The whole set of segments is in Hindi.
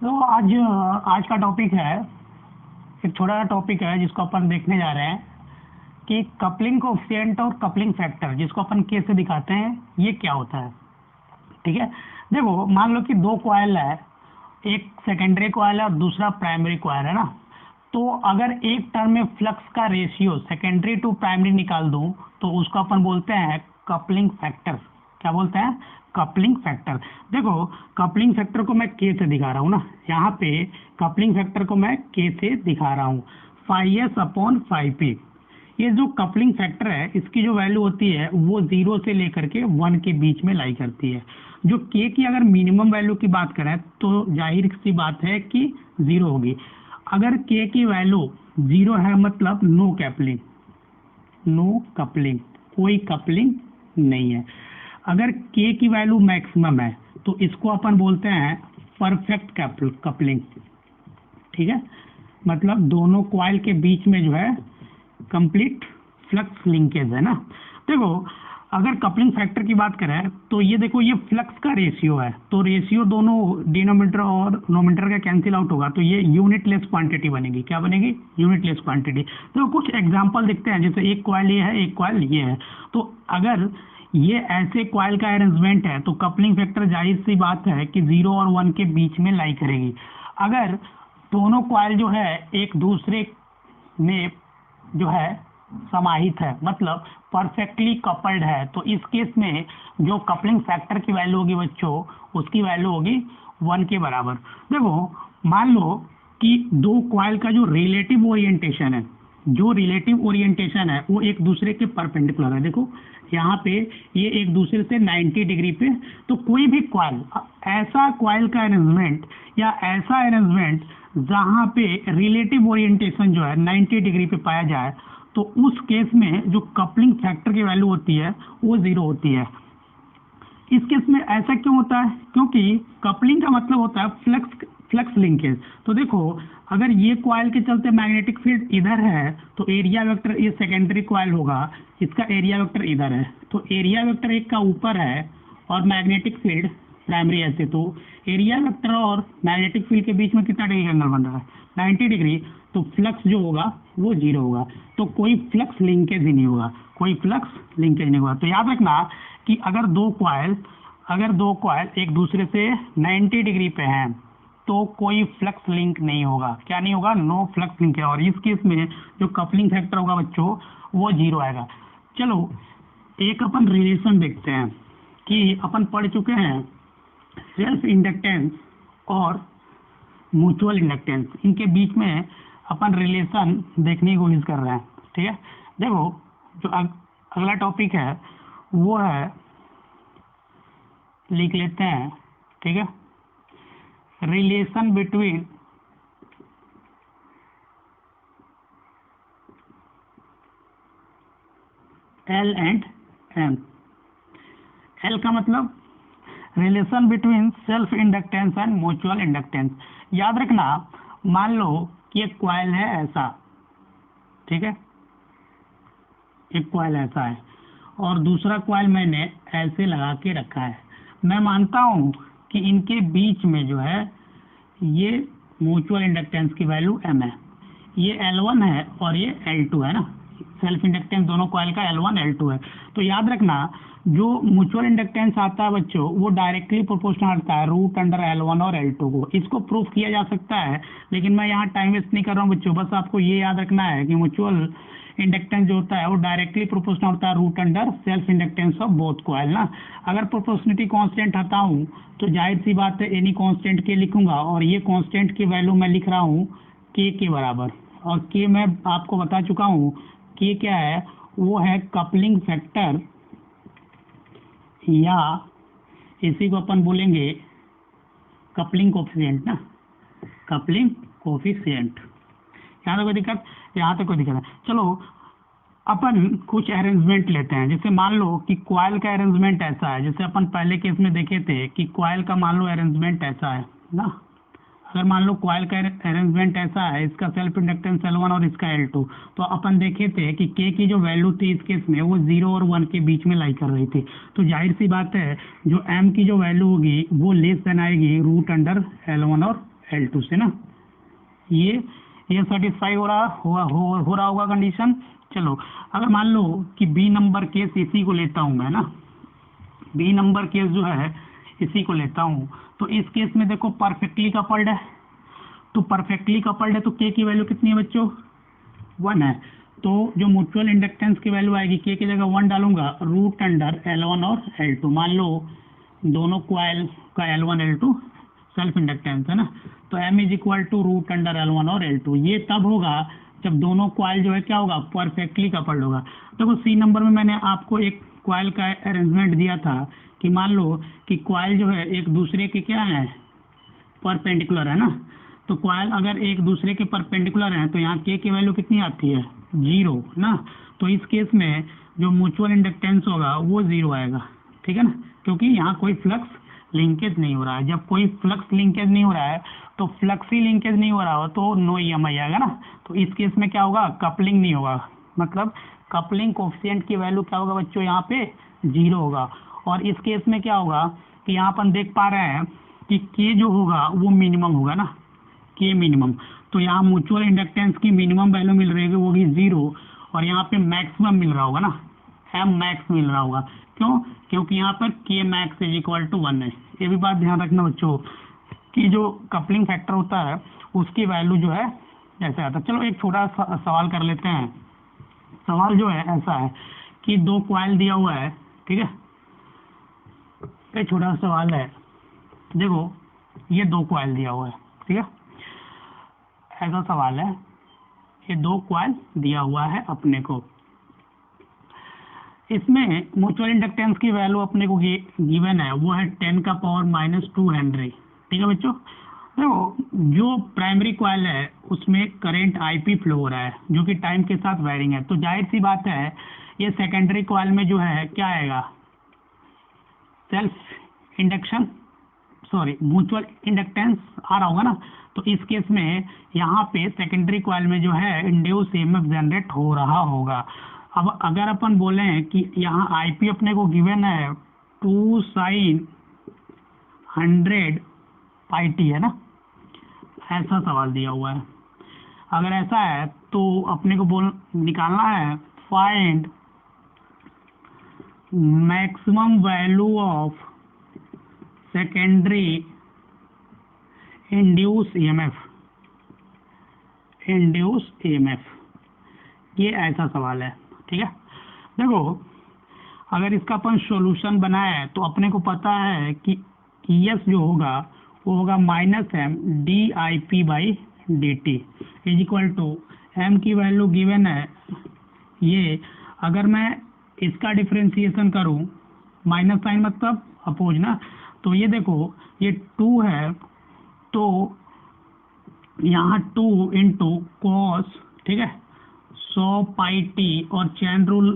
तो आज आज का टॉपिक है, एक छोटा टॉपिक है जिसको अपन देखने जा रहे हैं कि कपलिंग कोएफिशिएंट और कपलिंग फैक्टर, जिसको अपन के से दिखाते हैं, ये क्या होता है। ठीक है। देखो, मान लो कि दो कॉइल है, एक सेकेंडरी कॉइल है और दूसरा प्राइमरी कॉइल है ना। तो अगर एक टर्म में फ्लक्स का रेशियो सेकेंडरी टू प्राइमरी निकाल दूं तो उसको अपन बोलते हैं कपलिंग फैक्टर। क्या बोलते हैं? Coupling factor. देखो, कपलिंग फैक्टर को मैं के से दिखा रहा हूँ ना, यहाँ पे कपलिंग फैक्टर को मैं के से दिखा रहा हूँ, 5s/5p। ये जो कपलिंग फैक्टर है, इसकी जो वैल्यू होती है वो 0 से लेकर के 1 के बीच में लाई करती है। जो के की अगर मिनिमम वैल्यू की बात करें तो जाहिर सी बात है कि 0 होगी। अगर के की वैल्यू 0 है मतलब नो कपलिंग, नो कपलिंग, कोई कपलिंग नहीं है। अगर के की वैल्यू मैक्सिमम है तो इसको अपन बोलते हैं परफेक्ट कपलिंग। ठीक है, मतलब दोनों कॉइल के बीच में जो है कंप्लीट फ्लक्स लिंकेज है ना। देखो, अगर कपलिंग फैक्टर की बात करें तो ये देखो, ये फ्लक्स का रेशियो है, तो रेशियो दोनों डिनोमिनेटर और नोमिनेटर का कैंसिल आउट होगा, तो ये यूनिट लेस क्वांटिटी बनेगी। क्या बनेगी? Unit less quantity. तो कुछ एग्जांपल देखते हैं, जैसे एक कॉइल ये है, एक कॉइल ये है। तो अगर ये ऐसे कॉइल का अरेंजमेंट है तो कपलिंग फैक्टर जाहिर सी बात है कि 0 और 1 के बीच में लाई करेगी। अगर दोनों कॉइल जो है एक दूसरे में जो है समाहित है, मतलब परफेक्टली कपल्ड है, तो इस केस में जो कपलिंग फैक्टर की वैल्यू होगी बच्चों, उसकी वैल्यू होगी 1 के बराबर। देखो, मान लो कि दो कॉइल का जो रिलेटिव ओरिएंटेशन है, जो रिलेटिव ओरिएंटेशन है वो एक दूसरे के परपेंडिकुलर है। देखो यहाँ पे ये एक दूसरे से 90 डिग्री पे, तो कोई भी कॉइल, ऐसा कॉइल का अरेंजमेंट या ऐसा अरेंजमेंट जहाँ पे रिलेटिव ओरिएंटेशन जो है 90 डिग्री पे पाया जाए, तो उस केस में जो कपलिंग फैक्टर की वैल्यू होती है वो 0 होती है। इस केस में ऐसा क्यों होता है? क्योंकि कपलिंग का मतलब होता है फ्लक्स लिंकेज। तो देखो, अगर ये कॉइल के चलते मैग्नेटिक फील्ड इधर है तो एरिया वेक्टर, ये सेकेंडरी कॉइल होगा, इसका एरिया वेक्टर इधर है, तो एरिया वेक्टर एक का ऊपर है और मैग्नेटिक फील्ड प्राइमरी ऐसे, तो एरिया वेक्टर और मैग्नेटिक फील्ड के बीच में कितना डिग्री एंगल बन रहा है? 90 डिग्री। तो फ्लक्स जो होगा वो 0 होगा, तो कोई फ्लक्स लिंकेज ही नहीं होगा, कोई फ्लक्स लिंकेज नहीं होगा। तो याद रखना कि अगर दो कॉइल एक दूसरे से 90 डिग्री पे हैं तो कोई फ्लक्स लिंक नहीं होगा। क्या नहीं होगा? नो फ्लक्स लिंक है। और इस केस में जो कपलिंग फैक्टर होगा बच्चों वो 0 आएगा। चलो, एक अपन रिलेशन देखते हैं कि अपन पढ़ चुके हैं सेल्फ इंडक्टेंस और म्यूचुअल इंडक्टेंस, इनके बीच में अपन रिलेशन देखने की कोशिश कर रहे हैं। ठीक है। देखो, जो अगला टॉपिक है वो है, लिख लेते हैं। ठीक है, relation between L and M. L का मतलब relation between self inductance and mutual inductance. याद रखना, मान लो कि एक कॉइल है ऐसा, ठीक है, एक कॉइल ऐसा है और दूसरा कॉइल मैंने ऐसे लगा के रखा है। मैं मानता हूं कि इनके बीच में जो है ये म्यूचुअल इंडक्टेंस की वैल्यू m है, ये L1 है और ये L2 है ना। सेल्फ इंडक्टेंस दोनों कॉइल का L1 L2 है। तो याद रखना, जो म्यूचुअल इंडक्टेंस आता है बच्चों वो डायरेक्टली प्रोपोर्शनल आता है रूट अंडर L1 और L2 को। इसको प्रूफ किया जा सकता है, लेकिन मैं यहाँ टाइम वेस्ट नहीं कर रहा हूँ बच्चों। बस आपको ये याद रखना है कि म्यूचुअल इंडक्टेंस जो होता है वो डायरेक्टली प्रोपोर्शनल होता है root under self inductance of both coil ना। अगर प्रोपोर्शनलिटी कांस्टेंट हटाऊं तो जाहिर सी बात है एनी कांस्टेंट के लिखूंगा, और ये कांस्टेंट की वैल्यू मैं लिख रहा हूँ के के बराबर। और के मैं आपको बता चुका हूँ के क्या है, वो है कपलिंग फैक्टर, या इसी को अपन बोलेंगे कपलिंग कोफिशिएंट ना, कपलिंग कोफिशिएंट। यहाँ तक कोई दिक्कत? यहाँ तक कोई दिक्कत है। चलो, अपन कुछ अरेंजमेंट लेते हैं। जैसे मान लो कि कॉइल का अरेंजमेंट ऐसा है, जैसे अपन पहले केस में देखे थे कि कॉइल का मान लो अरेंजमेंट ऐसा है ना। अगर मान लो कॉइल का अरेंजमेंट ऐसा है, इसका सेल्फ इंडक्टेंस L1 और इसका L2, तो अपन देखे थे कि के की जो वैल्यू थी इस केस में वो 0 और 1 के बीच में लाई कर रही थी। तो जाहिर सी बात है जो m की जो वैल्यू होगी वो लेस देन आएगी रूट अंडर L1 और L2 से ना, ये सेटिस्फाई हो रहा होगा कंडीशन। चलो अगर मान लो कि बी नंबर केस इसी को लेता हूँ मैं ना, बी नंबर केस जो है इसी को लेता हूँ, तो इस केस में देखो परफेक्टली कपल्ड है, तो परफेक्टली कपल्ड है तो के की वैल्यू कितनी है बच्चों, 1 है। तो जो म्यूचुअल इंडक्टेंस की वैल्यू आएगी, के की जगह 1 डालूंगा, रूट अंडर L1 और L2। मान लो दोनों कॉइल का L1 L2 सेल्फ इंडक्टेंस है ना, तो M is equal to root under L1 और L2। ये तब होगा जब दोनों कॉइल जो है क्या होगा, परफेक्टली कपल्ड होगा। देखो सी नंबर में मैंने आपको एक कॉइल का अरेंजमेंट दिया था कि मान लो कि कॉइल जो है एक दूसरे के क्या है, परपेंडिकुलर है ना, तो कॉइल अगर एक दूसरे के परपेंडिकुलर हैं तो यहाँ के की वैल्यू कितनी आती है, 0 ना। तो इस केस में जो म्यूचुअल इंडक्टेंस होगा वो 0 आएगा, ठीक है ना, क्योंकि यहाँ कोई फ्लक्स लिंकेज नहीं हो रहा है। जब कोई फ्लक्स लिंकेज नहीं हो रहा है तो फ्लक्स ही लिंकेज नहीं हो रहा हो तो नो EMI आएगा ना। तो इस केस में क्या होगा, कपलिंग नहीं होगा, मतलब कपलिंग कोफिशिएंट की वैल्यू क्या होगा बच्चों, यहाँ पे 0 होगा। और इस केस में क्या होगा कि यहाँ अपन देख पा रहे हैं कि के जो होगा वो मिनिमम होगा ना, के मिनिमम। तो यहाँ म्यूचुअल इंडक्टेंस की मिनिमम वैल्यू मिल रही है वो होगी 0, और यहाँ पे मैक्सिमम मिल रहा होगा ना, एम मैक्स मिल रहा होगा। क्यों, क्योंकि यहाँ पर के मैक्स इज इक्वल टू 1 है। ये भी बात ध्यान रखना बच्चों कि जो कपलिंग फैक्टर होता है उसकी वैल्यू जो है ऐसे आता है। चलो एक छोटा सा सवाल कर लेते हैं। सवाल जो है ऐसा है कि दो कॉइल दिया हुआ है, ठीक है, एक छोटा सा सवाल है, देखो ये दो कॉइल दिया हुआ है, ठीक है, ऐसा सवाल है, ये दो कॉइल दिया हुआ है अपने को, इसमें म्यूचुअल इंडक्टेंस की वैल्यू अपने को गिवन है वो है 10⁻⁻2 हेनरी, ठीक है बच्चों। देखो जो प्राइमरी कॉइल है उसमें करंट IP फ्लो हो रहा है जो कि टाइम के साथ वेरिंग है, तो जाहिर सी बात है ये सेकेंडरी कॉइल में जो है क्या आएगा, self induction sorry mutual inductance आ रहा होगा ना। तो इस केस में यहाँ पे सेकेंडरी कॉइल में जो है इंड्यूस EMF जनरेट हो रहा होगा। अब अगर अपन बोले कि यहाँ IP अपने को गिवन है 2 sin 100πt है ना, ऐसा सवाल दिया हुआ है। अगर ऐसा है तो अपने को निकालना है find maximum value of secondary induce EMF, ये ऐसा सवाल है, ठीक है। देखो अगर इसका अपन सॉल्यूशन बनाए तो अपने को पता है कि ES जो होगा वो होगा -M dIP/dt is equal to M की वैल्यू गिवन है ये। अगर मैं इसका डिफरेंशिएशन करूं, माइनस साइन मतलब अपोज ना, तो ये देखो ये 2 है तो यहाँ 2 इंटू कॉस, ठीक है, 100πt और चैन रूल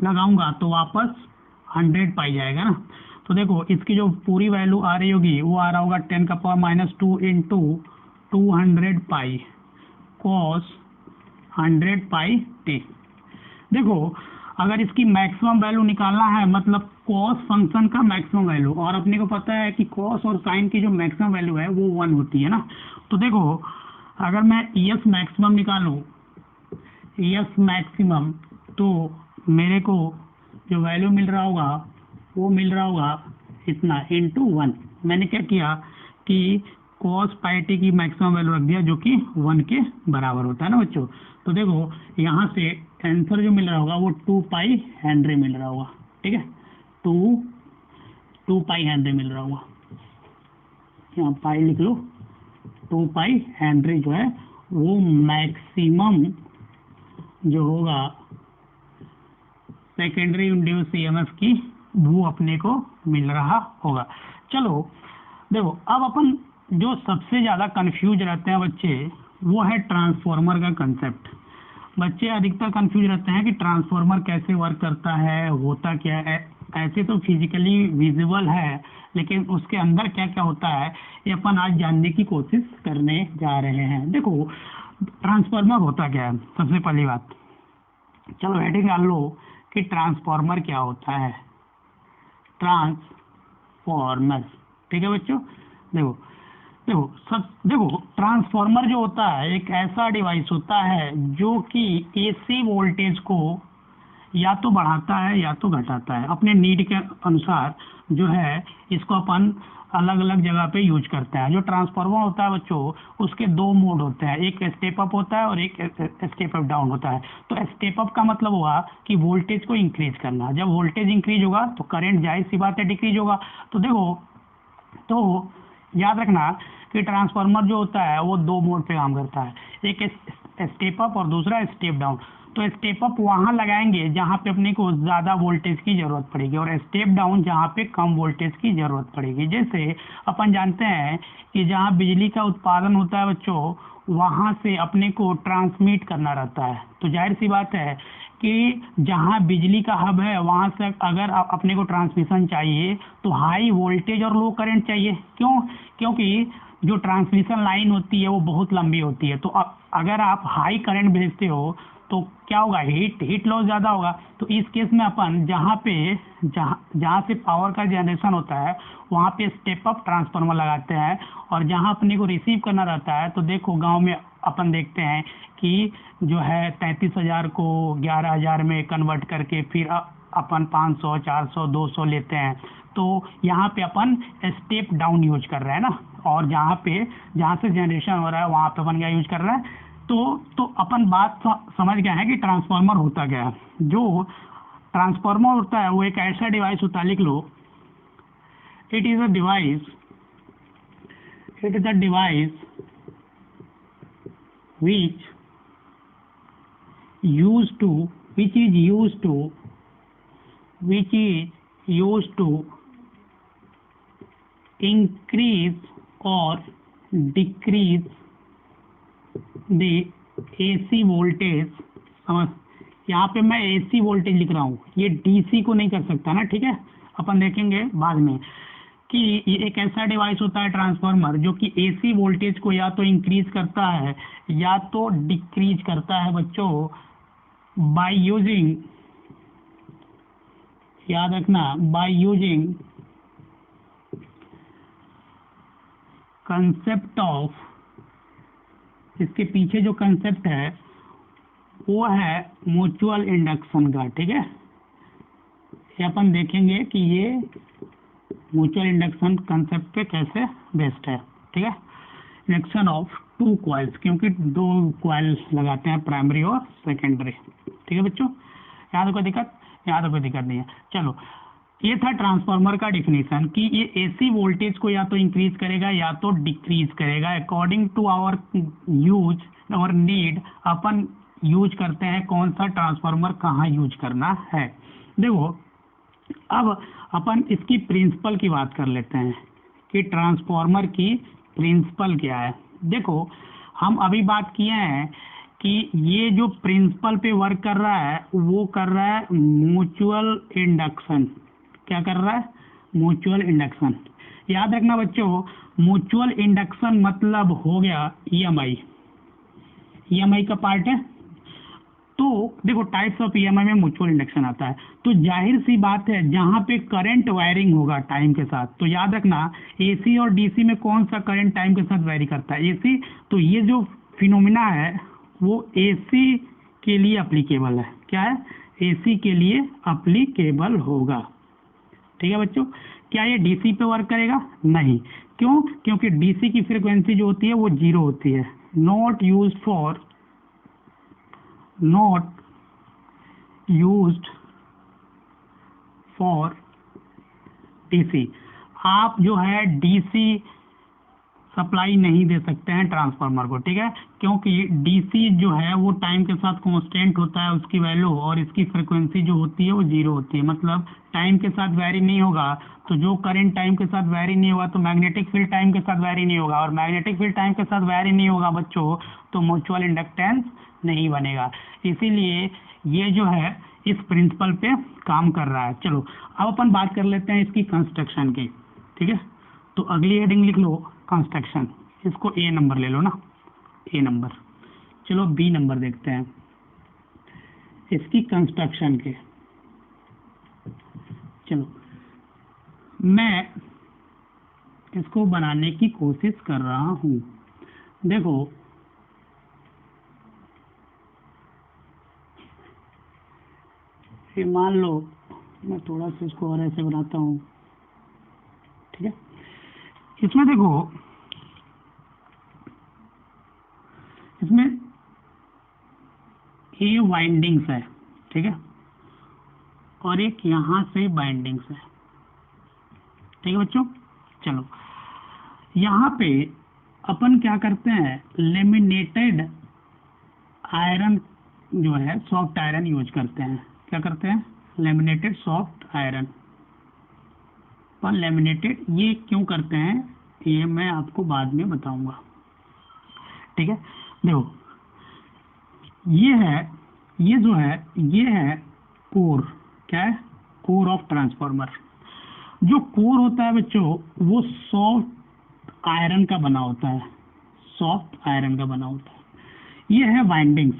लगाऊंगा तो वापस 100π जाएगा ना। तो देखो इसकी जो पूरी वैल्यू आ रही होगी वो आ रहा होगा 10⁻⁻2 इंटू 200π कॉस 100πt। देखो अगर इसकी मैक्सिमम वैल्यू निकालना है मतलब कॉस फंक्शन का मैक्सिमम वैल्यू, और अपने को पता है कि कॉस और साइन की जो मैक्सिमम वैल्यू है वो 1 होती है ना। तो देखो अगर मैं ES मैक्सिमम निकालूं, ES मैक्सिमम, तो मेरे को जो वैल्यू मिल रहा होगा वो मिल रहा होगा इतना इंटू 1। मैंने क्या किया कि cos πt की मैक्सिमम वैल्यू रख दिया जो कि 1 के बराबर होता है ना बच्चों। तो देखो यहाँ से आंसर जो मिल रहा होगा वो 2π हेनरी मिल रहा होगा, ठीक है, 2π हेनरी मिल रहा होगा, यहाँ पाई लिख लो, 2π हेनरी जो है वो मैक्सिमम जो होगा सेकेंडरी इंड्यूस EMF की वो अपने को मिल रहा होगा। चलो देखो अब अपन जो सबसे ज़्यादा कंफ्यूज रहते हैं बच्चे वो है ट्रांसफॉर्मर का कंसेप्ट। बच्चे अधिकतर कंफ्यूज रहते हैं कि ट्रांसफॉर्मर कैसे वर्क करता है, होता क्या है। ऐसे तो फिजिकली विजिबल है लेकिन उसके अंदर क्या क्या होता है ये अपन आज जानने की कोशिश करने जा रहे हैं। देखो ट्रांसफॉर्मर होता क्या है, सबसे पहली बात चलो हेडिंग डाल लो कि ट्रांसफॉर्मर क्या होता है, ट्रांसफॉर्मर, ठीक है बच्चों। देखो ट्रांसफार्मर जो होता है एक ऐसा डिवाइस होता है जो कि एसी वोल्टेज को या तो बढ़ाता है या तो घटाता है अपने नीड के अनुसार। जो है इसको अपन अलग अलग जगह पे यूज करते हैं। जो ट्रांसफार्मर होता है बच्चों, उसके दो मोड होते हैं, एक स्टेप अप होता है और एक स्टेप अप डाउन होता है। तो स्टेप अप का मतलब हुआ कि वोल्टेज को इंक्रीज करना। जब वोल्टेज इंक्रीज होगा तो करंट जाहिर सी बात है डिक्रीज होगा। तो देखो, तो याद रखना कि ट्रांसफार्मर जो होता है वो दो मोड पे काम करता है, एक स्टेप अप और दूसरा स्टेप डाउन। तो स्टेप अप वहां लगाएंगे जहां पे अपने को ज्यादा वोल्टेज की जरूरत पड़ेगी और स्टेप डाउन जहां पे कम वोल्टेज की जरूरत पड़ेगी। जैसे अपन जानते हैं कि जहां बिजली का उत्पादन होता है बच्चों, वहां से अपने को ट्रांसमिट करना रहता है। तो जाहिर सी बात है कि जहां बिजली का हब है वहां से अगर अपने को ट्रांसमिशन चाहिए तो हाई वोल्टेज और लो करंट चाहिए। क्यों? क्योंकि जो ट्रांसमिशन लाइन होती है वो बहुत लंबी होती है। तो अगर आप हाई करंट भेजते हो तो क्या होगा, हीट लॉस ज़्यादा होगा। तो इस केस में अपन जहाँ से पावर का जनरेशन होता है वहाँ पे स्टेप अप ट्रांसफार्मर लगाते हैं। और जहाँ अपने को रिसीव करना रहता है तो देखो गांव में अपन देखते हैं कि जो है 33,000 को 11,000 में कन्वर्ट करके फिर अपन 500, 400, 200 लेते हैं। तो यहाँ पे अपन स्टेप डाउन यूज कर रहे हैं ना, और जहाँ से जनरेशन हो रहा है वहाँ पे अपन क्या यूज कर रहे हैं। तो अपन बात समझ गए हैं कि ट्रांसफार्मर होता क्या है। जो ट्रांसफार्मर होता है वो एक ऐसा डिवाइस होता है, लिख लो, it is a device which is used to increase or decrease the AC voltage। समझ, यहाँ पे मैं AC वोल्टेज लिख रहा हूँ, ये DC को नहीं कर सकता ना, ठीक है। अपन देखेंगे बाद में कि ये एक ऐसा डिवाइस होता है ट्रांसफार्मर जो कि AC वोल्टेज को या तो इंक्रीज करता है या तो डिक्रीज करता है बच्चों, बाय यूजिंग, याद रखना, बाय यूजिंग कंसेप्ट ऑफ, इसके पीछे जो कंसेप्ट है वो है म्यूचुअल इंडक्शन का, ठीक है। ये अपन देखेंगे कि ये म्यूचुअल इंडक्शन कंसेप्ट पे कैसे बेस्ड है, ठीक है। इंडक्शन ऑफ टू कॉइल्स, क्योंकि दो कॉइल लगाते हैं, प्राइमरी और सेकेंडरी, ठीक है बच्चों। यहाँ तो कोई दिक्कत, यहाँ तो कोई दिक्कत नहीं है। चलो, ये था ट्रांसफार्मर का डिफिनीशन कि ये AC वोल्टेज को या तो इंक्रीज करेगा या तो डिक्रीज करेगा अकॉर्डिंग टू आवर यूज और नीड। अपन यूज करते हैं कौन सा ट्रांसफार्मर कहाँ यूज करना है। देखो, अब अपन इसकी प्रिंसिपल की बात कर लेते हैं कि ट्रांसफार्मर की प्रिंसिपल क्या है। देखो, हम अभी बात किए हैं कि ये जो प्रिंसिपल पे वर्क कर रहा है वो कर रहा है म्यूचुअल इंडक्शन। क्या कर रहा है? Mutual induction. याद रखना बच्चों, म्यूचुअल इंडक्शन मतलब हो गया EMI का पार्ट है। तो देखो, टाइप्स ऑफ EMI में म्यूचुअल इंडक्शन आता है। तो जाहिर सी बात है जहां पे करंट वायरिंग होगा टाइम के साथ, तो याद रखना AC और DC में कौन सा करंट टाइम के साथ वेरी करता है? AC। तो ये जो फिनोमिना है वो AC के लिए अप्लीकेबल है। क्या है? AC के लिए अप्लीकेबल होगा, ठीक है बच्चों। क्या ये DC पे वर्क करेगा? नहीं। क्यों? क्योंकि DC की फ्रीक्वेंसी जो होती है वो 0 होती है, नॉट यूज्ड फॉर DC। आप जो है DC सप्लाई नहीं दे सकते हैं ट्रांसफार्मर को, ठीक है। क्योंकि DC जो है वो टाइम के साथ कांस्टेंट होता है उसकी वैल्यू, और इसकी फ्रीक्वेंसी जो होती है वो 0 होती है। मतलब टाइम के साथ वैरी नहीं होगा, तो जो करंट टाइम के साथ वैरी नहीं होगा तो मैग्नेटिक फील्ड टाइम के साथ वैरी नहीं होगा, और मैग्नेटिक फील्ड टाइम के साथ वैरी नहीं होगा बच्चों तो म्यूचुअल इंडक्टेंस नहीं बनेगा। इसीलिए ये जो है इस प्रिंसिपल पे काम कर रहा है। चलो, अब अपन बात कर लेते हैं इसकी कंस्ट्रक्शन की, ठीक है। तो अगली हेडिंग लिख लो कंस्ट्रक्शन, इसको A नंबर ले लो ना, A नंबर। चलो B नंबर देखते हैं इसकी कंस्ट्रक्शन के। चलो, मैं इसको बनाने की कोशिश कर रहा हूँ। देखो ये मान लो मैं थोड़ा सा इसको और ऐसे बनाता हूँ, ठीक है। इसमें देखो, इसमें ये वाइंडिंग्स है, ठीक है, और एक यहाँ से बाइंडिंग्स है, ठीक है बच्चों। चलो यहाँ पे अपन क्या करते हैं, लेमिनेटेड आयरन जो है, सॉफ्ट आयरन यूज करते हैं। क्या करते हैं, लेमिनेटेड सॉफ्ट आयरन। पर लेमिनेटेड ये क्यों करते हैं ये मैं आपको बाद में बताऊंगा, ठीक है। देखो ये है, ये जो है ये है कोर। क्या है, कोर ऑफ ट्रांसफार्मर। जो कोर होता है बच्चों वो सॉफ्ट आयरन का बना होता है, सॉफ्ट आयरन का बना होता है। ये है वाइंडिंग्स,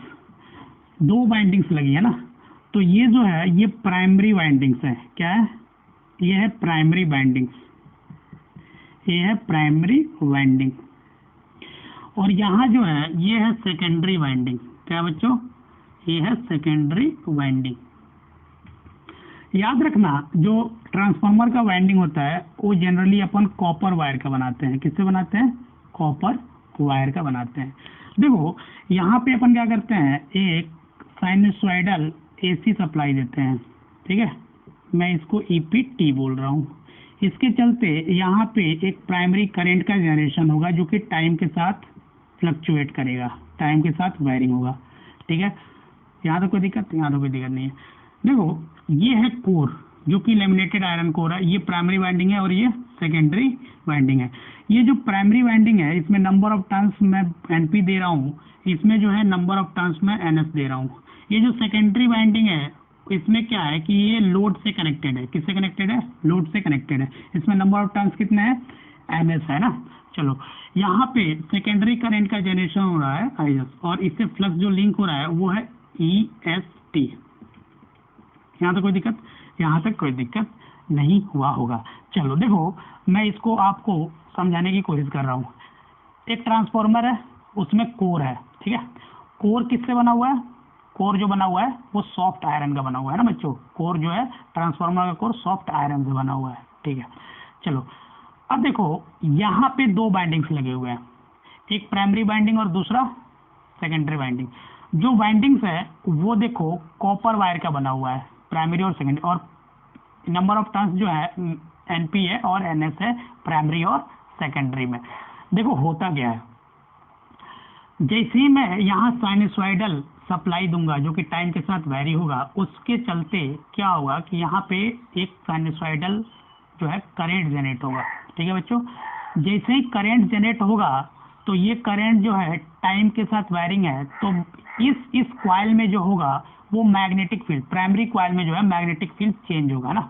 दो वाइंडिंग्स लगी है ना, तो ये जो है ये प्राइमरी वाइंडिंग्स है। क्या है, ये है प्राइमरी वाइंडिंग्स, ये है प्राइमरी वाइंडिंग। और यहाँ जो है ये है सेकेंडरी वाइंडिंग। क्या बच्चों, ये है सेकेंडरी वाइंडिंग। याद रखना जो ट्रांसफार्मर का वाइंडिंग होता है वो जनरली अपन कॉपर वायर का बनाते हैं। किससे बनाते हैं, कॉपर वायर का बनाते हैं। देखो यहाँ पे अपन क्या करते हैं, एक साइनसॉइडल एसी सप्लाई देते हैं, ठीक है। मैं इसको ईपीटी बोल रहा हूँ। इसके चलते यहाँ पे एक प्राइमरी करंट का जनरेशन होगा जो कि टाइम के साथ फ्लक्चुएट करेगा, टाइम के साथ वायरिंग होगा, ठीक है। यहाँ तो कोई दिक्कत, यहाँ तो कोई दिक्कत नहीं है। देखो ये है कोर जो कि लेमिनेटेड आयरन कोर है, ये प्राइमरी वाइंडिंग है और ये सेकेंडरी वाइंडिंग है। ये जो प्राइमरी वाइंडिंग है इसमें नंबर ऑफ टर्न्स मैं एनपी दे रहा हूँ, इसमें जो है नंबर ऑफ टर्न्स में एनएस दे रहा हूँ। ये जो सेकेंडरी वाइंडिंग है इसमें क्या है कि ये लोड से कनेक्टेड है। किससे कनेक्टेड है, लोड से कनेक्टेड है। इसमें नंबर ऑफ टर्न्स कितने हैं, एनएस है ना। चलो यहाँ पे सेकेंडरी करंट का जनरेशन हो रहा है आईएस, और इससे फ्लक्स जो लिंक हो रहा है वो है ईएसटी। यहाँ तक कोई दिक्कत, यहाँ तक कोई दिक्कत नहीं हुआ होगा। चलो देखो मैं इसको आपको समझाने की कोशिश कर रहा हूँ। एक ट्रांसफार्मर है, उसमें कोर है, ठीक है। कोर किससे बना हुआ है, कोर जो बना हुआ है वो सॉफ्ट आयरन का बना हुआ है ना बच्चों। कोर जो है ट्रांसफार्मर का कोर सॉफ्ट आयरन से बना हुआ है, ठीक है। चलो अब देखो यहाँ पे दो बाइंडिंग्स लगे हुए हैं, एक प्राइमरी बाइंडिंग और दूसरा सेकेंडरी बाइंडिंग। जो बाइंडिंग्स है वो देखो कॉपर वायर का बना हुआ है, प्राइमरी और सेकेंडरी, और नंबर ऑफ टर्न्स जो है एनपी है और एनएस है प्राइमरी और सेकेंडरी में। देखो होता क्या है, जैसे ही मैं यहाँ साइनसॉइडल सप्लाई दूंगा जो कि टाइम के साथ वैरी होगा, उसके चलते क्या होगा कि यहाँ पे एक साइनसॉइडल जो है करंट जनरेट होगा, ठीक है बच्चों। जैसे ही करंट जनरेट होगा तो ये करंट जो है टाइम के साथ वायरिंग है, तो इस कॉइल में जो होगा वो मैग्नेटिक फील्ड, प्राइमरी कॉइल में जो है मैग्नेटिक फील्ड चेंज होगा ना।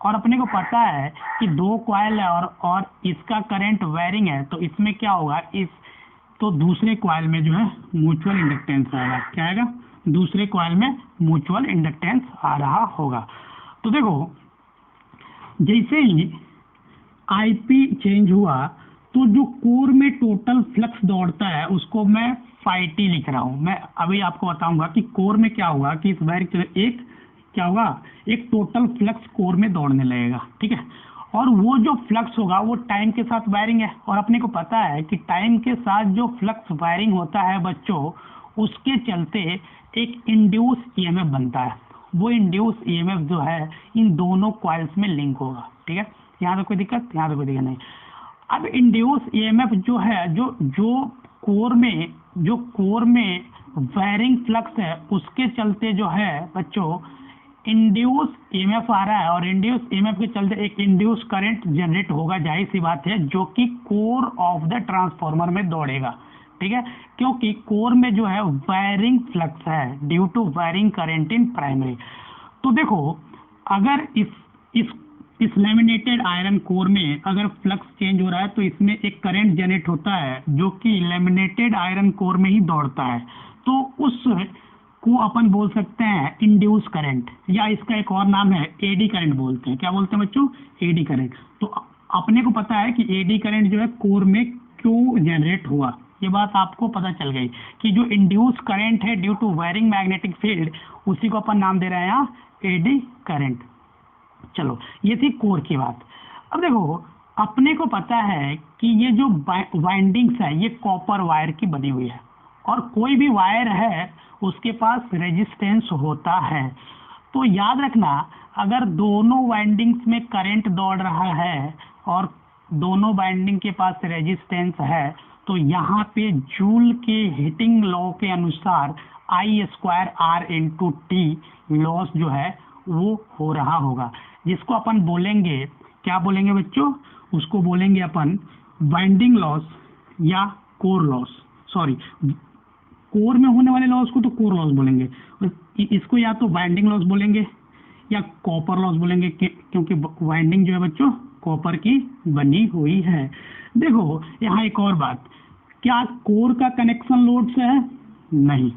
और अपने को पता है कि दो कॉइल है और इसका करंट वायरिंग है, तो इसमें क्या होगा, इस तो दूसरे कॉइल में जो है म्यूचुअल इंडक्टेंस आएगा। क्या आएगा, दूसरे कॉइल में म्यूचुअल इंडक्टेंस आ रहा होगा। तो देखो जैसे ही आईपी चेंज हुआ तो जो कोर में टोटल फ्लक्स दौड़ता है उसको मैं फाइटी लिख रहा हूँ। मैं अभी आपको बताऊंगा कि कोर में क्या होगा कि इस वायर एक क्या होगा, एक टोटल फ्लक्स कोर में दौड़ने लगेगा, ठीक है। और वो जो फ्लक्स होगा वो टाइम के साथ वायरिंग है, और अपने को पता है कि टाइम के साथ जो फ्लक्स वायरिंग होता है बच्चों, उसके चलते एक इंड्यूस ईएमएफ बनता है। वो इंड्यूस ईएमएफ जो है इन दोनों कॉइल्स में लिंक होगा, ठीक है। यहाँ तो कोई दिक्कत, यहाँ तो कोई दिक्कत नहीं। अब इंड्यूस ईएमएफ जो है जो कोर में वायरिंग फ्लक्स है उसके चलते जो है बच्चों इंड्यूस ईएमएफ आ रहा है, और इंड्यूस ईएमएफ के चलते एक इंड्यूस करंट जनरेट होगा, जाहिर सी बात है, जो कि कोर ऑफ द ट्रांसफार्मर में दौड़ेगा, ठीक है। क्योंकि कोर में जो है वायरिंग फ्लक्स है due to varying current in primary. तो देखो अगर इस लेमिनेटेड आयरन कोर में अगर फ्लक्स चेंज हो रहा है तो इसमें एक करंट जनरेट होता है जो कि लेमिनेटेड आयरन कोर में ही दौड़ता है, तो उस को अपन बोल सकते हैं इंड्यूस करंट, या इसका एक और नाम है एडी करंट बोलते हैं। क्या बोलते हैं बच्चों, एडी करंट। तो अपने को पता है कि एडी करंट जो है कोर में क्यों जनरेट हुआ, ये बात आपको पता चल गई कि जो इंड्यूस करंट है due to varying magnetic field, उसी को अपन नाम दे रहे हैं यहाँ एडी करंट। चलो ये थी कोर की बात। अब देखो अपने को पता है कि ये जो वाइंडिंग्स है ये कॉपर वायर की बनी हुई है, और कोई भी वायर है उसके पास रेजिस्टेंस होता है। तो याद रखना, अगर दोनों वाइंडिंग्स में करंट दौड़ रहा है और दोनों वाइंडिंग के पास रेजिस्टेंस है, तो यहाँ पे जूल के हीटिंग लॉ के अनुसार I²R/T लॉस जो है वो हो रहा होगा, जिसको अपन बोलेंगे, क्या बोलेंगे बच्चों, उसको बोलेंगे अपन वाइंडिंग लॉस या कोर लॉस। सॉरी, कोर में होने वाले लॉस को तो कोर लॉस बोलेंगे, इसको या तो वाइंडिंग लॉस बोलेंगे या कॉपर लॉस बोलेंगे, क्योंकि वाइंडिंग जो है बच्चों कॉपर की बनी हुई है। देखो यहाँ एक और बात, क्या कोर का कनेक्शन लोड से है? नहीं,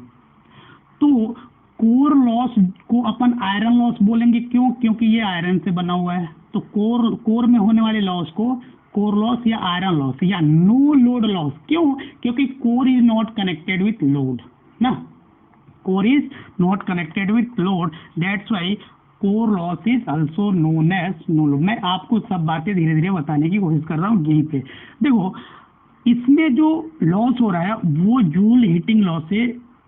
तो कोर लॉस को अपन आयरन लॉस बोलेंगे, क्यों? क्योंकि ये आयरन से बना हुआ है। तो कोर में होने वाले लॉस को कोर लॉस या आयरन लॉस या नो लोड लॉस, क्यों? क्योंकि core is not connected with load ना, core is not connected with load, that's why core loss is also known as no load. मैं आपको सब बातें धीरे धीरे बताने की कोशिश कर रहा हूँ यहीं पे। देखो इसमें जो लॉस हो रहा है वो जूल हीटिंग लॉस से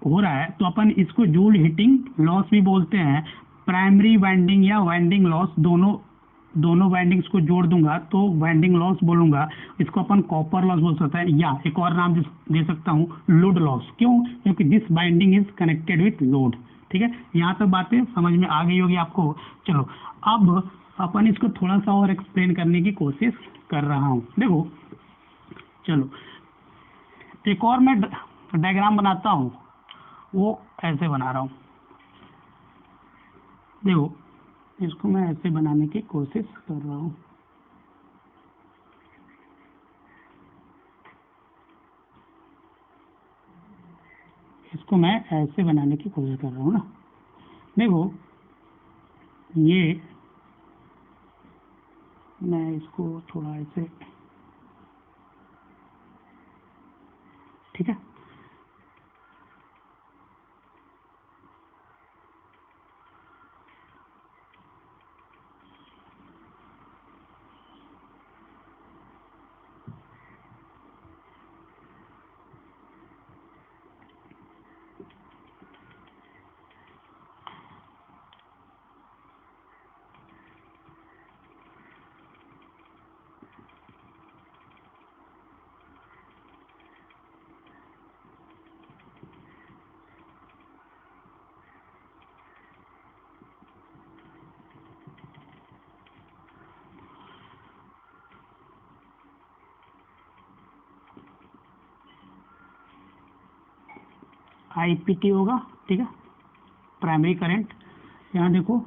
हो रहा है, तो अपन इसको जूल हीटिंग लॉस भी बोलते हैं। प्राइमरी वाइंडिंग या वाइंडिंग लॉस, दोनों वाइंडिंग्स को जोड़ दूंगा तो वाइंडिंग लॉस बोलूंगा, इसको अपन कॉपर लॉस बोल सकते हैं, या एक और नाम दे सकता हूँ लोड लॉस। क्यों? क्योंकि this winding is connected with load. ठीक है, यहाँ तक बातें समझ में आ गई होगी आपको। चलो अब अपन इसको थोड़ा सा और एक्सप्लेन करने की कोशिश कर रहा हूँ। देखो चलो एक और मैं डायग्राम बनाता हूँ, वो ऐसे बना रहा हूँ। देखो इसको मैं ऐसे बनाने की कोशिश कर रहा हूँ। इसको मैं ऐसे बनाने की कोशिश कर रहा हूँ ना। देखो ये मैं इसको थोड़ा ऐसे, ठीक है, IPT होगा, ठीक है, प्राइमरी करंट। यहाँ देखो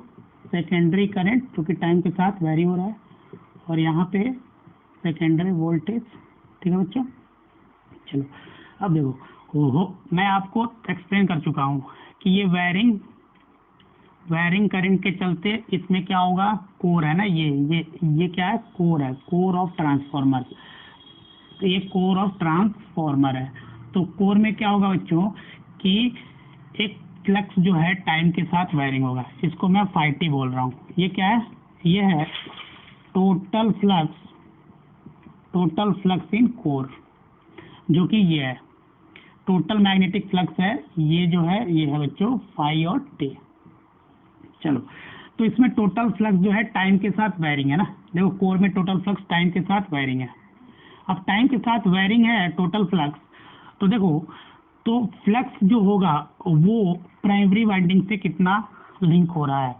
सेकेंडरी करंट जो कि टाइम के साथ वेरी हो रहा है, और यहाँ पे सेकेंडरी वोल्टेज। ठीक है बच्चों, चलो अब देखो मैं आपको एक्सप्लेन कर चुका हूँ कि ये वायरिंग करंट के चलते इसमें क्या होगा, कोर है ना, ये क्या है, कोर है, कोर ऑफ ट्रांसफॉर्मर। तो ये कोर ऑफ ट्रांसफॉर्मर है। तो कोर में क्या होगा बच्चों कि एक फ्लक्स जो है टाइम के साथ वायरिंग होगा, इसको मैं फाइटी बोल रहा हूँ। ये क्या है, ये है टोटल फ्लक्स इन कोर, जो कि ये है टोटल मैग्नेटिक फ्लक्स है। ये जो है ये है बच्चों फाई और टी। चलो तो इसमें टोटल फ्लक्स जो है टाइम के साथ वायरिंग है ना। देखो कोर में टोटल फ्लक्स टाइम के साथ वायरिंग है। अब टाइम के साथ वायरिंग है टोटल फ्लक्स, तो देखो तो फ्लक्स जो होगा वो प्राइमरी वाइंडिंग से कितना लिंक हो रहा है।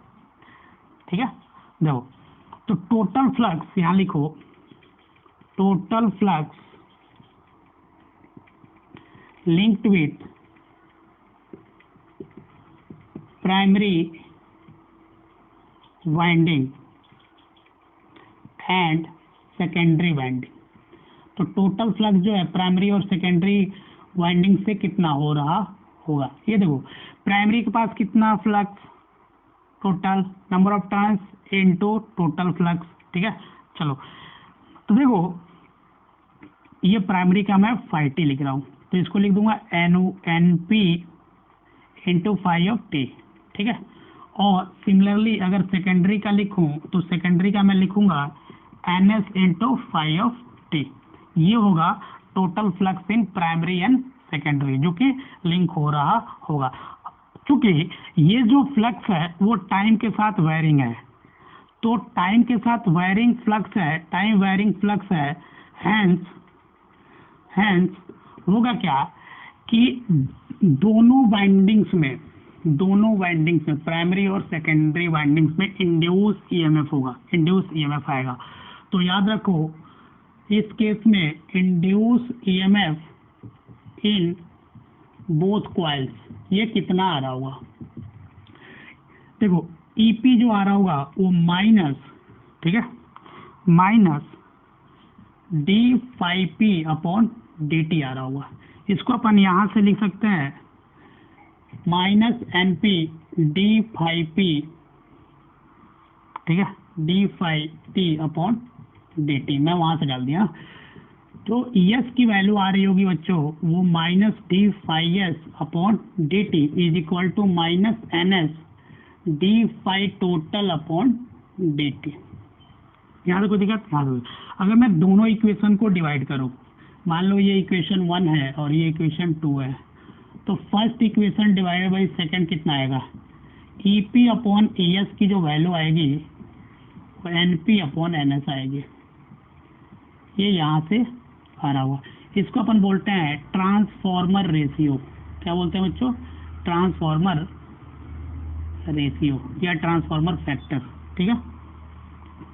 ठीक है, देखो तो टोटल फ्लक्स यहाँ लिखो, total flux linked with primary winding and secondary winding। तो टोटल फ्लक्स जो है प्राइमरी और सेकेंडरी वाइंडिंग से कितना हो रहा होगा। ये देखो प्राइमरी के पास कितना flux, total number of turns into total flux. ठीक है, चलो तो देखो ये प्राइमरी का मैं phi t लिख रहा हूँ, तो इसको लिख दूंगा NP into phi of T, ठीक है। और सिमिलरली अगर सेकेंडरी का लिखूं तो सेकेंडरी का मैं लिखूंगा NS into phi of T. ये होगा total flux in primary and secondary, जो कि लिंक हो रहा होगा। क्योंकि ये जो फ्लक्स है वो टाइम के साथ वेरिंग है, तो टाइम के साथ वेरिंग फ्लक्स है, टाइम वेरिंग फ्लक्स है, हैंस होगा क्या कि दोनों वाइंडिंग्स में प्राइमरी और सेकेंडरी वाइंडिंग्स में इंड्यूस ईएमएफ होगा, इंड्यूस ईएमएफ आएगा। तो याद रखो इस केस में induce EMF in both coils, ये कितना आ रहा होगा? देखो ईपी जो आ रहा होगा वो माइनस, ठीक है, minus D phi P upon D T आ रहा होगा। इसको अपन यहां से लिख सकते हैं minus N P D phi P, ठीक है, D phi T upon D T, मैं वहां से डाल दिया। तो एस की वैल्यू आ रही होगी बच्चों वो minus D phi S upon D T is equal to minus N S D phi total upon D T. यहाँ तो कोई दिक्कत यहाँ। अगर मैं दोनों इक्वेशन को डिवाइड करूँ, मान लो ये इक्वेशन 1 है और ये इक्वेशन 2 है, तो first equation divided by second कितना आएगा? E P upon A S की जो वैल्यू आएगी वो N P upon N S आएगी। ये यहाँ से आ रहा हुआ, इसको अपन बोलते हैं ट्रांसफॉर्मर रेशियो। क्या बोलते हैं बच्चों? ट्रांसफॉर्मर रेशियो या ट्रांसफॉर्मर फैक्टर, ठीक है।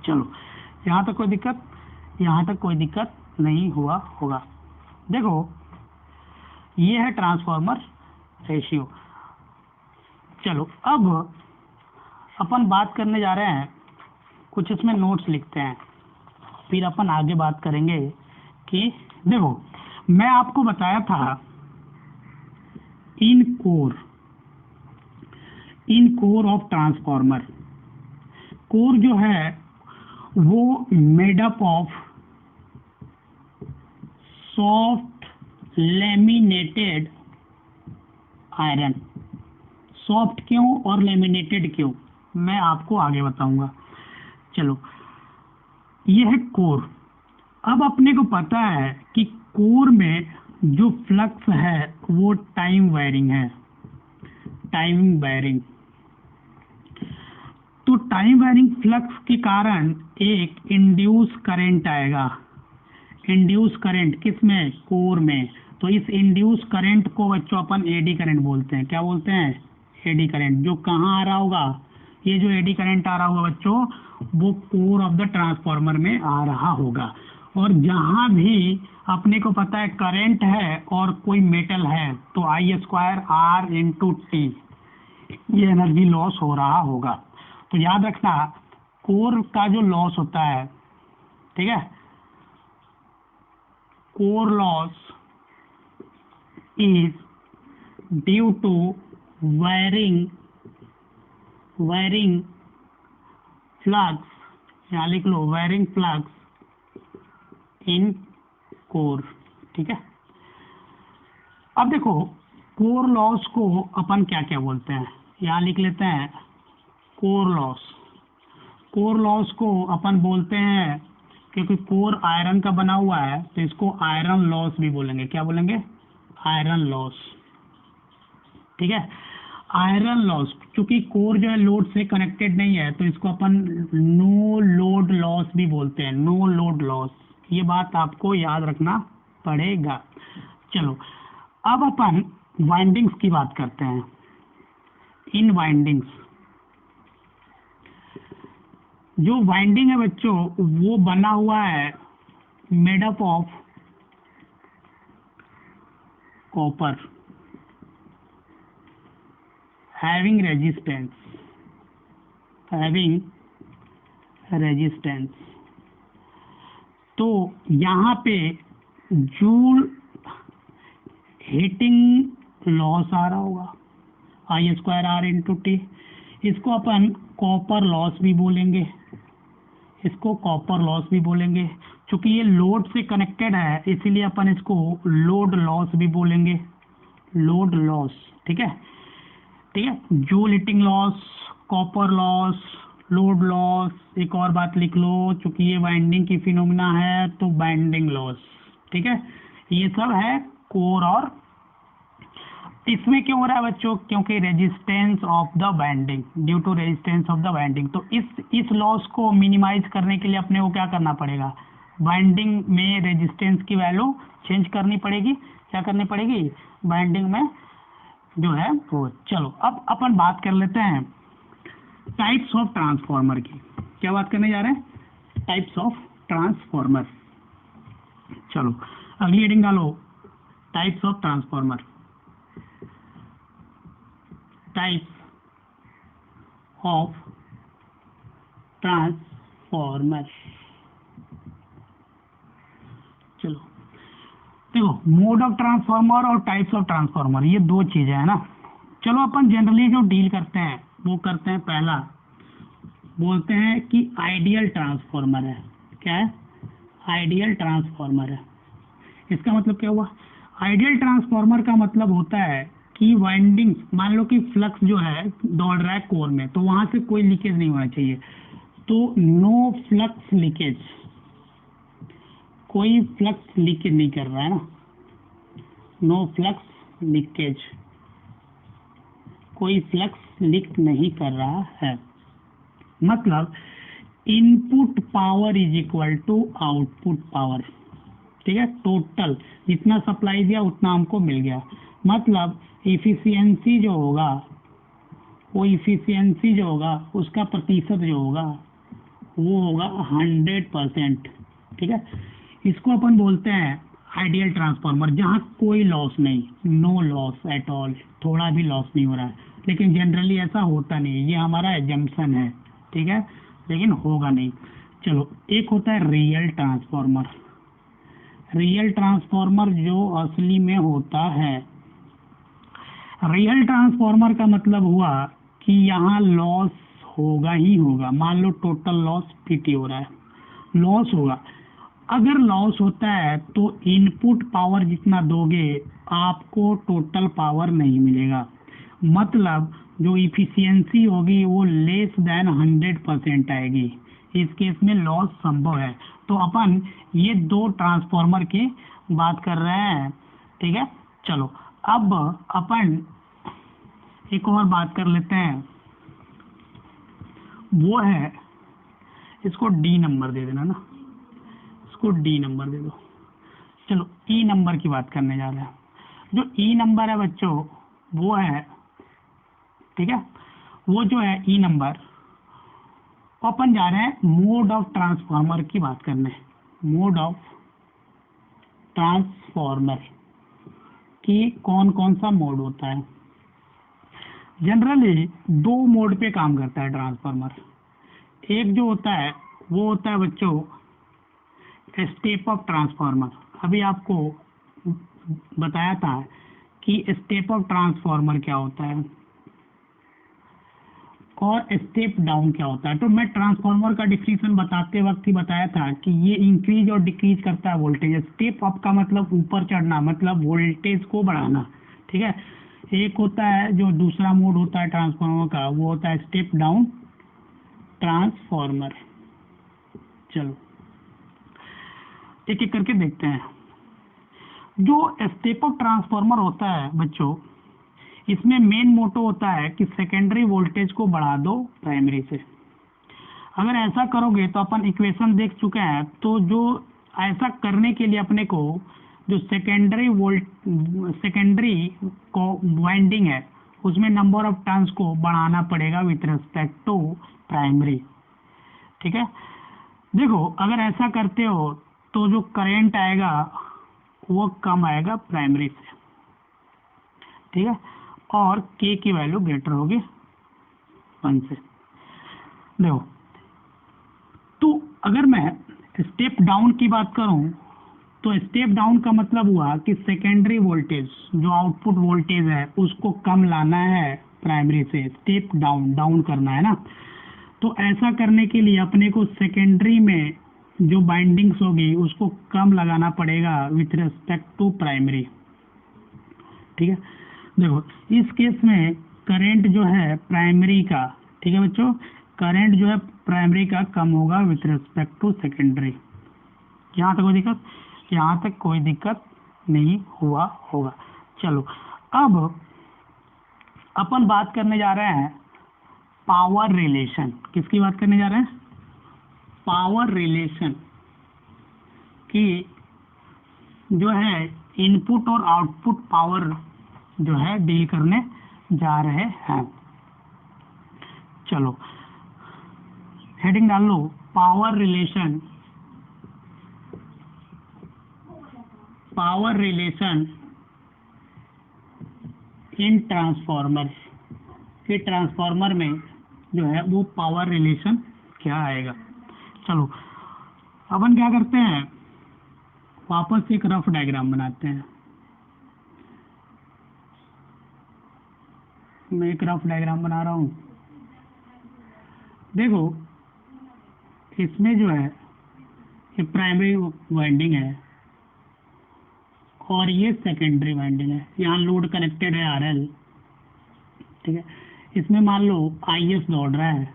चलो यहाँ तक कोई दिक्कत? यहाँ तक कोई दिक्कत नहीं हुआ होगा। देखो ये है ट्रांसफॉर्मर रेशियो। चलो अब अपन बात करने जा रहे हैं, कुछ इसमें नोट्स लिखते हैं, फिर अपन आगे बात करेंगे कि देखो मैं आपको बताया था इन कोर ऑफ ट्रांसफॉर्मर, कोर जो है वो made up of soft laminated iron. Soft क्यों और लेमिनेटेड क्यों, मैं आपको आगे बताऊंगा। चलो ये है कोर। अब अपने को पता है कि कोर में जो फ्लक्स है वो टाइम वेरिंग है, टाइम वेरिंग। तो टाइम वेरिंग फ्लक्स के कारण एक इंड्यूस करंट आएगा। इंड्यूस करंट किस में? कोर में। तो इस इंड्यूस करंट को बच्चों अपन एडी करंट बोलते हैं। क्या बोलते हैं? Eddy current. जो कहाँ आ रहा होगा? ये जो एडी करंट आ रहा होगा बच्चों वो कोर ऑफ द ट्रांसफॉर्मर में आ रहा होगा। और जहां भी अपने को पता है करंट है और कोई मेटल है तो आई स्क्वायर आर इंटू टी ये एनर्जी लॉस हो रहा होगा। तो याद रखना कोर का जो लॉस होता है, ठीक है, core loss is due to varying flux, यहाँ लिख लो वेरिंग फ्लक्स इन कोर, ठीक है। अब देखो कोर लॉस को अपन क्या क्या बोलते हैं, यहाँ लिख लेते हैं कोर लॉस। कोर लॉस को अपन बोलते हैं, क्योंकि कोर आयरन का बना हुआ है तो इसको आयरन लॉस भी बोलेंगे। क्या बोलेंगे? आयरन लॉस, ठीक है। आयरन लॉस, क्योंकि कोर जो है लोड से कनेक्टेड नहीं है तो इसको अपन नो लोड लॉस भी बोलते हैं, नो लोड लॉस। ये बात आपको याद रखना पड़ेगा। चलो अब अपन वाइंडिंग्स की बात करते हैं। इन वाइंडिंग्स, जो वाइंडिंग है बच्चों वो बना हुआ है made up of copper having resistance. तो यहाँ पे जूल हीटिंग लॉस आ रहा होगा आई स्क्वायर आर इंटू टी। इसको अपन कॉपर लॉस भी बोलेंगे, इसको कॉपर लॉस भी बोलेंगे। चूंकि ये लोड से कनेक्टेड है इसीलिए अपन इसको लोड लॉस भी बोलेंगे, लोड लॉस। ठीक है, ठीक है, joule heating loss, copper loss, load loss. एक और बात लिख लो, चूंकि ये बाइंडिंग की फिनोमिना है तो बाइंडिंग लॉस। ठीक है, ये सब है कोर। और इसमें क्यों हो रहा है बच्चों? क्योंकि resistance of the winding, due to resistance of the winding. तो इस लॉस को मिनिमाइज करने के लिए अपने को क्या करना पड़ेगा? बाइंडिंग में रेजिस्टेंस की वैल्यू चेंज करनी पड़ेगी। क्या करनी पड़ेगी? बाइंडिंग में जो है वो। चलो अब अपन बात कर लेते हैं टाइप्स ऑफ ट्रांसफॉर्मर की। क्या बात करने जा रहे हैं? Types of transformer. चलो अगली हेडिंग डालो, types of transformer. Types of transformer. चलो देखो, मोड ऑफ ट्रांसफॉर्मर और टाइप्स ऑफ ट्रांसफॉर्मर ये दो चीजें हैं ना। चलो अपन जनरली जो डील करते हैं वो करते हैं, पहला बोलते हैं कि आइडियल ट्रांसफॉर्मर है। क्या है? आइडियल ट्रांसफॉर्मर है। इसका मतलब क्या हुआ? आइडियल ट्रांसफॉर्मर का मतलब होता है कि वाइंडिंग, मान लो कि फ्लक्स जो है दौड़ रहा है कोर में, तो वहां से कोई लीकेज नहीं होना चाहिए। तो नो फ्लक्स लीकेज, कोई फ्लक्स लीकेज नहीं कर रहा है ना, नो फ्लक्स लीकेज, कोई फ्लक्स लीक नहीं कर रहा है। मतलब input power is equal to output power. ठीक है, टोटल जितना सप्लाई दिया उतना हमको मिल गया। मतलब इफिशियंसी जो होगा, वो इफिशियंसी जो होगा उसका प्रतिशत जो होगा वो होगा 100%। ठीक है, इसको अपन बोलते हैं आइडियल ट्रांसफॉर्मर, जहाँ कोई लॉस नहीं, नो लॉस एट ऑल, थोड़ा भी लॉस नहीं हो रहा है। लेकिन जनरली ऐसा होता नहीं, ये हमारा एजम्पशन है। ठीक है, लेकिन होगा नहीं। चलो एक होता है रियल ट्रांसफॉर्मर। रियल ट्रांसफॉर्मर जो असली में होता है, रियल ट्रांसफॉर्मर का मतलब हुआ कि यहाँ लॉस होगा ही होगा। मान लो टोटल लॉस पीटी हो रहा है, लॉस होगा। अगर लॉस होता है तो इनपुट पावर जितना दोगे आपको टोटल पावर नहीं मिलेगा। मतलब जो इफिशियंसी होगी वो लेस देन 100% आएगी। इस केस में लॉस संभव है। तो अपन ये दो ट्रांसफॉर्मर की बात कर रहे हैं। ठीक है, चलो अब अपन एक और बात कर लेते हैं, वो है, इसको डी नंबर दे देना ना, इसको डी नंबर दे दो। चलो ई नंबर की बात करने जा रहे हैं। जो ई नंबर है बच्चों वो है, ठीक है, वो जो है ई नंबर, अपन जा रहे हैं मोड ऑफ ट्रांसफॉर्मर की बात करने। मोड ऑफ ट्रांसफॉर्मर की कौन कौन सा मोड होता है? जनरली दो मोड पे काम करता है ट्रांसफॉर्मर। एक जो होता है वो होता है बच्चों स्टेप ऑफ ट्रांसफॉर्मर। अभी आपको बताया था कि स्टेप ऑफ ट्रांसफॉर्मर क्या होता है और स्टेप डाउन क्या होता है। तो मैं ट्रांसफॉर्मर का डिफिनेशन बताते वक्त ही बताया था कि ये इंक्रीज और डिक्रीज करता है वोल्टेज। स्टेप अप का मतलब ऊपर चढ़ना, मतलब वोल्टेज को बढ़ाना। ठीक है, एक होता है जो दूसरा मोड होता है ट्रांसफॉर्मर का, वो होता है स्टेप डाउन ट्रांसफॉर्मर। चलो एक एक करके देखते हैं। जो स्टेप अप ट्रांसफॉर्मर होता है बच्चों, इसमें मेन मोटो होता है कि सेकेंडरी वोल्टेज को बढ़ा दो प्राइमरी से। अगर ऐसा करोगे तो अपन इक्वेशन देख चुके हैं, तो जो ऐसा करने के लिए अपने को जो सेकेंडरी को वाइंडिंग है उसमें नंबर ऑफ टर्न्स को बढ़ाना पड़ेगा विथ रिस्पेक्ट टू प्राइमरी। ठीक है, देखो अगर ऐसा करते हो तो जो करंट आएगा वो कम आएगा प्राइमरी से। ठीक है, और के की वैल्यू ग्रेटर होगी 1 से। देखो, तो अगर मैं स्टेप डाउन की बात करूं तो स्टेप डाउन का मतलब हुआ कि सेकेंडरी वोल्टेज जो आउटपुट वोल्टेज है उसको कम लाना है प्राइमरी से। स्टेप डाउन, डाउन करना है ना। तो ऐसा करने के लिए अपने को सेकेंडरी में जो बाइंडिंग्स होगी उसको कम लगाना पड़ेगा विथ रिस्पेक्ट टू प्राइमरी। ठीक है, देखो इस केस में करंट जो है प्राइमरी का, ठीक है बच्चों, करंट जो है प्राइमरी का कम होगा विथ रिस्पेक्ट टू सेकेंडरी। यहाँ तक कोई दिक्कत? यहाँ तक कोई दिक्कत नहीं हुआ होगा। चलो अब अपन बात करने जा रहे हैं पावर रिलेशन। किसकी बात करने जा रहे हैं? पावर रिलेशन की जो है इनपुट और आउटपुट पावर जो है डील करने जा रहे हैं। चलो हेडिंग डाल लो, power relation, power relation in transformer. कि ट्रांसफॉर्मर में जो है वो पावर रिलेशन क्या आएगा। चलो अपन क्या करते हैं, वापस एक रफ डायग्राम बनाते हैं। मैं एक रफ डायग्राम बना रहा हूँ। देखो इसमें जो है ये प्राइमरी वाइंडिंग है और ये सेकेंडरी वाइंडिंग है। यहाँ लोड कनेक्टेड है RL, ठीक है। इसमें मान लो IS दौड़ रहा है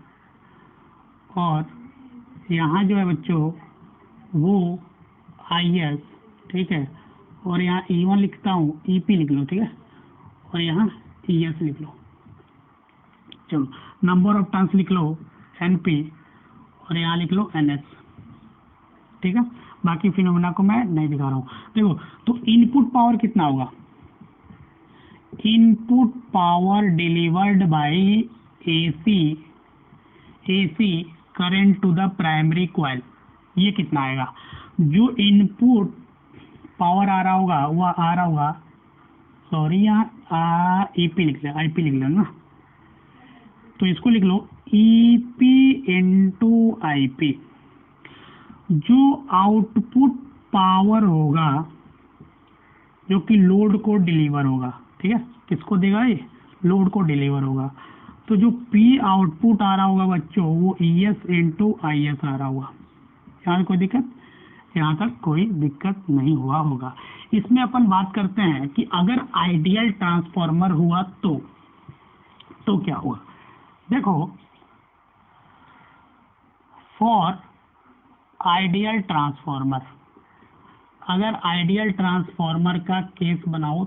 और यहाँ जो है बच्चों वो IS, ठीक है, और यहाँ E1 लिखता हूँ, EP लिख लो, ठीक है, और यहाँ ES लिख लो। चलो नंबर ऑफ टर्न्स लिख लो NP और यहाँ लिख लो NS, ठीक है। बाकी फिनोमेना को मैं नहीं दिखा रहा हूँ। देखो तो इनपुट पावर कितना होगा, input power delivered by AC current to the primary coil, ये कितना आएगा। जो इनपुट पावर आ रहा होगा वो आ रहा होगा, सॉरी यहाँ EP लिख लो, IP लिख लो ना, तो इसको लिख लो EP इंटू IP। जो आउटपुट पावर होगा जो कि लोड को डिलीवर होगा, ठीक है, किसको देगा ये, लोड को डिलीवर होगा। तो जो P आउटपुट आ रहा होगा बच्चों वो ES इंटू IS आ रहा होगा। यहाँ कोई दिक्कत? यहाँ तक कोई दिक्कत नहीं हुआ होगा। इसमें अपन बात करते हैं कि अगर आइडियल ट्रांसफॉर्मर हुआ तो क्या हुआ। देखो फॉर आइडियल ट्रांसफॉर्मर, अगर आइडियल ट्रांसफॉर्मर का केस बनाओ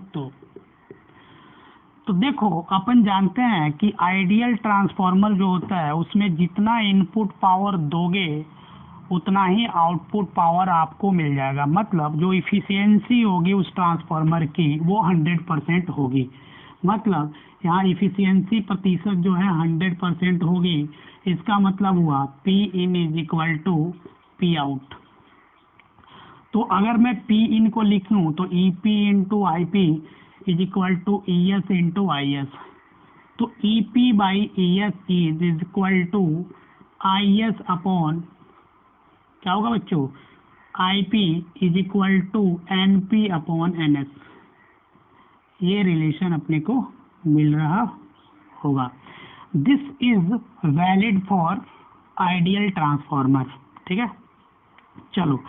तो देखो अपन जानते हैं कि आइडियल ट्रांसफॉर्मर जो होता है उसमें जितना इनपुट पावर दोगे उतना ही आउटपुट पावर आपको मिल जाएगा। मतलब जो इफिशियंसी होगी उस ट्रांसफॉर्मर की वो 100% होगी। मतलब यहाँ इफिशियंसी प्रतिशत जो है 100% होगी। इसका मतलब हुआ P in is equal to P out. तो अगर मैं P in को लिख लूँ तो EP into IP is equal to ES into IS। तो EP by ES is equal to IS upon क्या होगा बच्चों, IP is equal to NP upon NS। ये रिलेशन अपने को मिल रहा होगा। This is valid for ideal transformer, ठीक है। चलो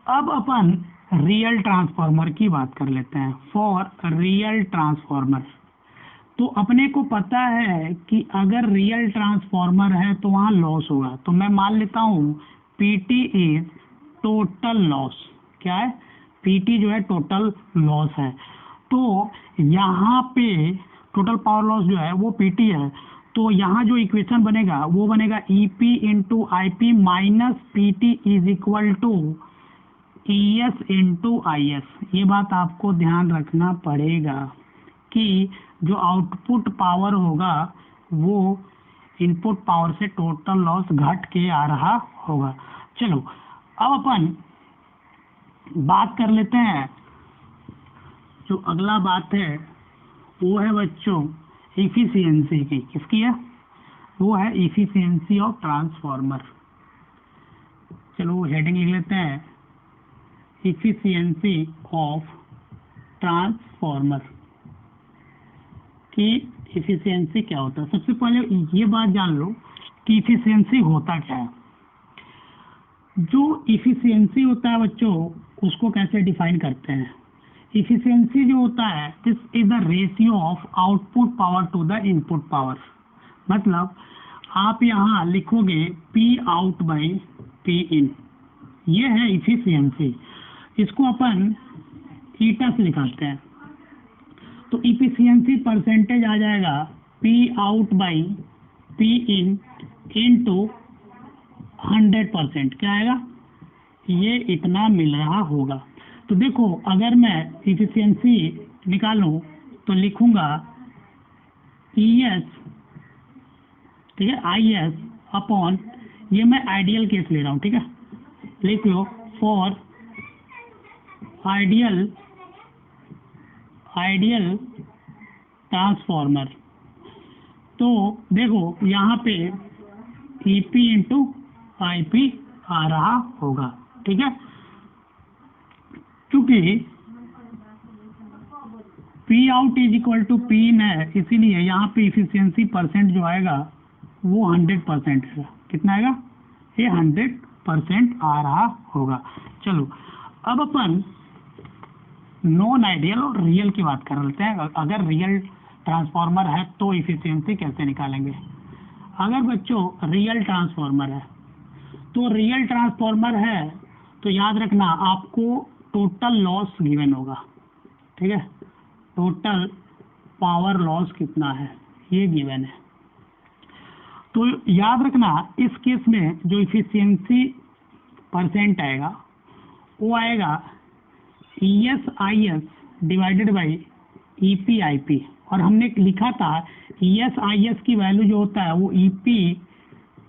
अब अपन रियल ट्रांसफॉर्मर की बात कर लेते हैं। फॉर रियल ट्रांसफॉर्मर तो अपने को पता है कि अगर रियल ट्रांसफॉर्मर है तो वहाँ लॉस होगा। तो मैं मान लेता हूँ PT इज टोटल लॉस। क्या है? PT जो है टोटल लॉस है। तो यहाँ पे टोटल पावर लॉस जो है वो PT है। तो यहाँ जो इक्वेशन बनेगा वो बनेगा EP into IP minus PT is equal to ES into IS। ये बात आपको ध्यान रखना पड़ेगा कि जो आउटपुट पावर होगा वो इनपुट पावर से टोटल लॉस घट के आ रहा होगा। चलो अब अपन बात कर लेते हैं, जो अगला बात है वो है बच्चों इफिशियंसी की। किसकी है? वो है इफिशियंसी ऑफ ट्रांसफॉर्मर। चलो हेडिंग लिख लेते हैं, इफिशियंसी ऑफ ट्रांसफॉर्मर की इफिशियंसी क्या होता है। सबसे पहले ये बात जान लो कि इफिशियंसी होता क्या है। जो इफिशियंसी होता है बच्चों, उसको कैसे डिफाइन करते हैं? इफिशियंसी जो होता है, this is the ratio of output power to the input power. मतलब आप यहाँ लिखोगे P out by P in, ये है इफिशियंसी। इसको अपन ईटा से निकालते हैं, तो इफिशियंसी परसेंटेज आ जाएगा P out by P in into 100%। क्या आएगा? ये इतना मिल रहा होगा। तो देखो, अगर मैं इफिशियंसी निकालूं तो लिखूंगा ई एस, ठीक है, आई एस अपॉन, ये मैं आइडियल केस ले रहा हूं, ठीक है, लिख लो, फॉर आइडियल ट्रांसफॉर्मर। तो देखो यहाँ पे E P into I P आ रहा होगा, ठीक है। क्योंकि P out is equal to P in है, इसीलिए यहाँ पे इफिशियंसी परसेंट जो आएगा वो 100% है। कितना आएगा? ये 100% आ रहा होगा। चलो, अब अपन नॉन आइडियल और रियल की बात कर लेते हैं। अगर रियल ट्रांसफॉर्मर है तो इफिशियंसी कैसे निकालेंगे? अगर बच्चों रियल ट्रांसफॉर्मर है, तो रियल ट्रांसफॉर्मर है तो याद रखना आपको टोटल लॉस गिवन होगा, ठीक है। टोटल पावर लॉस कितना है ये गिवन है। तो याद रखना इस केस में जो इफिशियंसी परसेंट आएगा वो आएगा E S I S divided by E P I P, और हमने लिखा था ई एस आई एस की वैल्यू जो होता है वो E P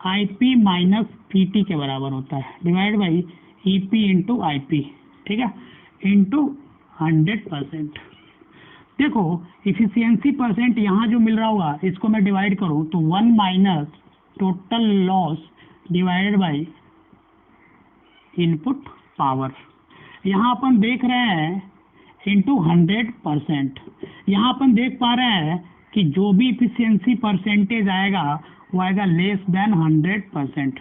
I P minus P T के बराबर होता है, divide by E P into I P, ठीक है, इंटू 100%। देखो इफिशियंसी परसेंट यहाँ जो मिल रहा होगा इसको मैं डिवाइड करूँ तो 1 minus total loss divided by input power, यहाँ अपन देख रहे हैं इंटू 100%। यहाँ अपन देख पा रहे हैं कि जो भी इफिशियंसी परसेंटेज आएगा वो आएगा लेस देन 100%।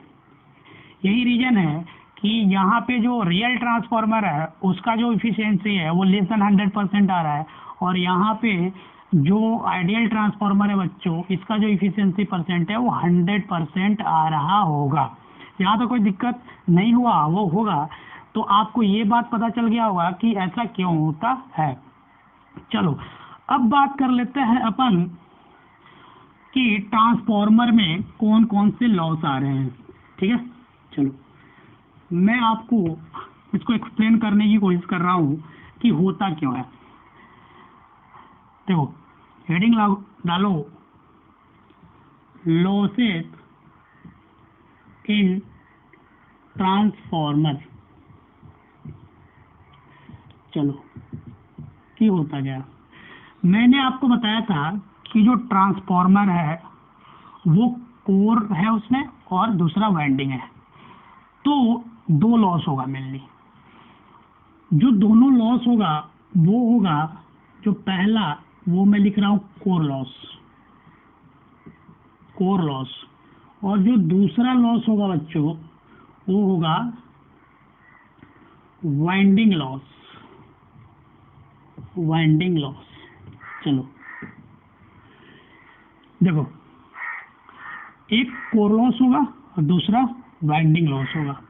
यही रीजन है कि यहाँ पे जो रियल ट्रांसफॉर्मर है उसका जो इफिशियंसी है वो लेस देन 100% आ रहा है, और यहाँ पे जो आइडियल ट्रांसफॉर्मर है बच्चों, इसका जो इफिशियंसी परसेंट है वो 100% आ रहा होगा। यहाँ तो कोई दिक्कत नहीं हुआ, वो होगा तो आपको ये बात पता चल गया होगा कि ऐसा क्यों होता है। चलो, अब बात कर लेते हैं अपन कि ट्रांसफॉर्मर में कौन कौन से लॉस आ रहे हैं, ठीक है। चलो, मैं आपको इसको एक्सप्लेन करने की कोशिश कर रहा हूँ कि होता क्यों है। देखो, हेडिंग डालो, लॉसेस इन ट्रांसफॉर्मर। चलो, क्या होता गया? मैंने आपको बताया था कि जो ट्रांसफॉर्मर है वो कोर है उसमें और दूसरा वाइंडिंग है, तो दो लॉस होगा मेनली। जो दोनों लॉस होगा वो होगा, जो पहला वो मैं लिख रहा हूँ कोर लॉस, और जो दूसरा लॉस होगा बच्चों वो होगा वाइंडिंग लॉस। चलो देखो, एक कोर लॉस होगा और दूसरा वाइंडिंग लॉस होगा।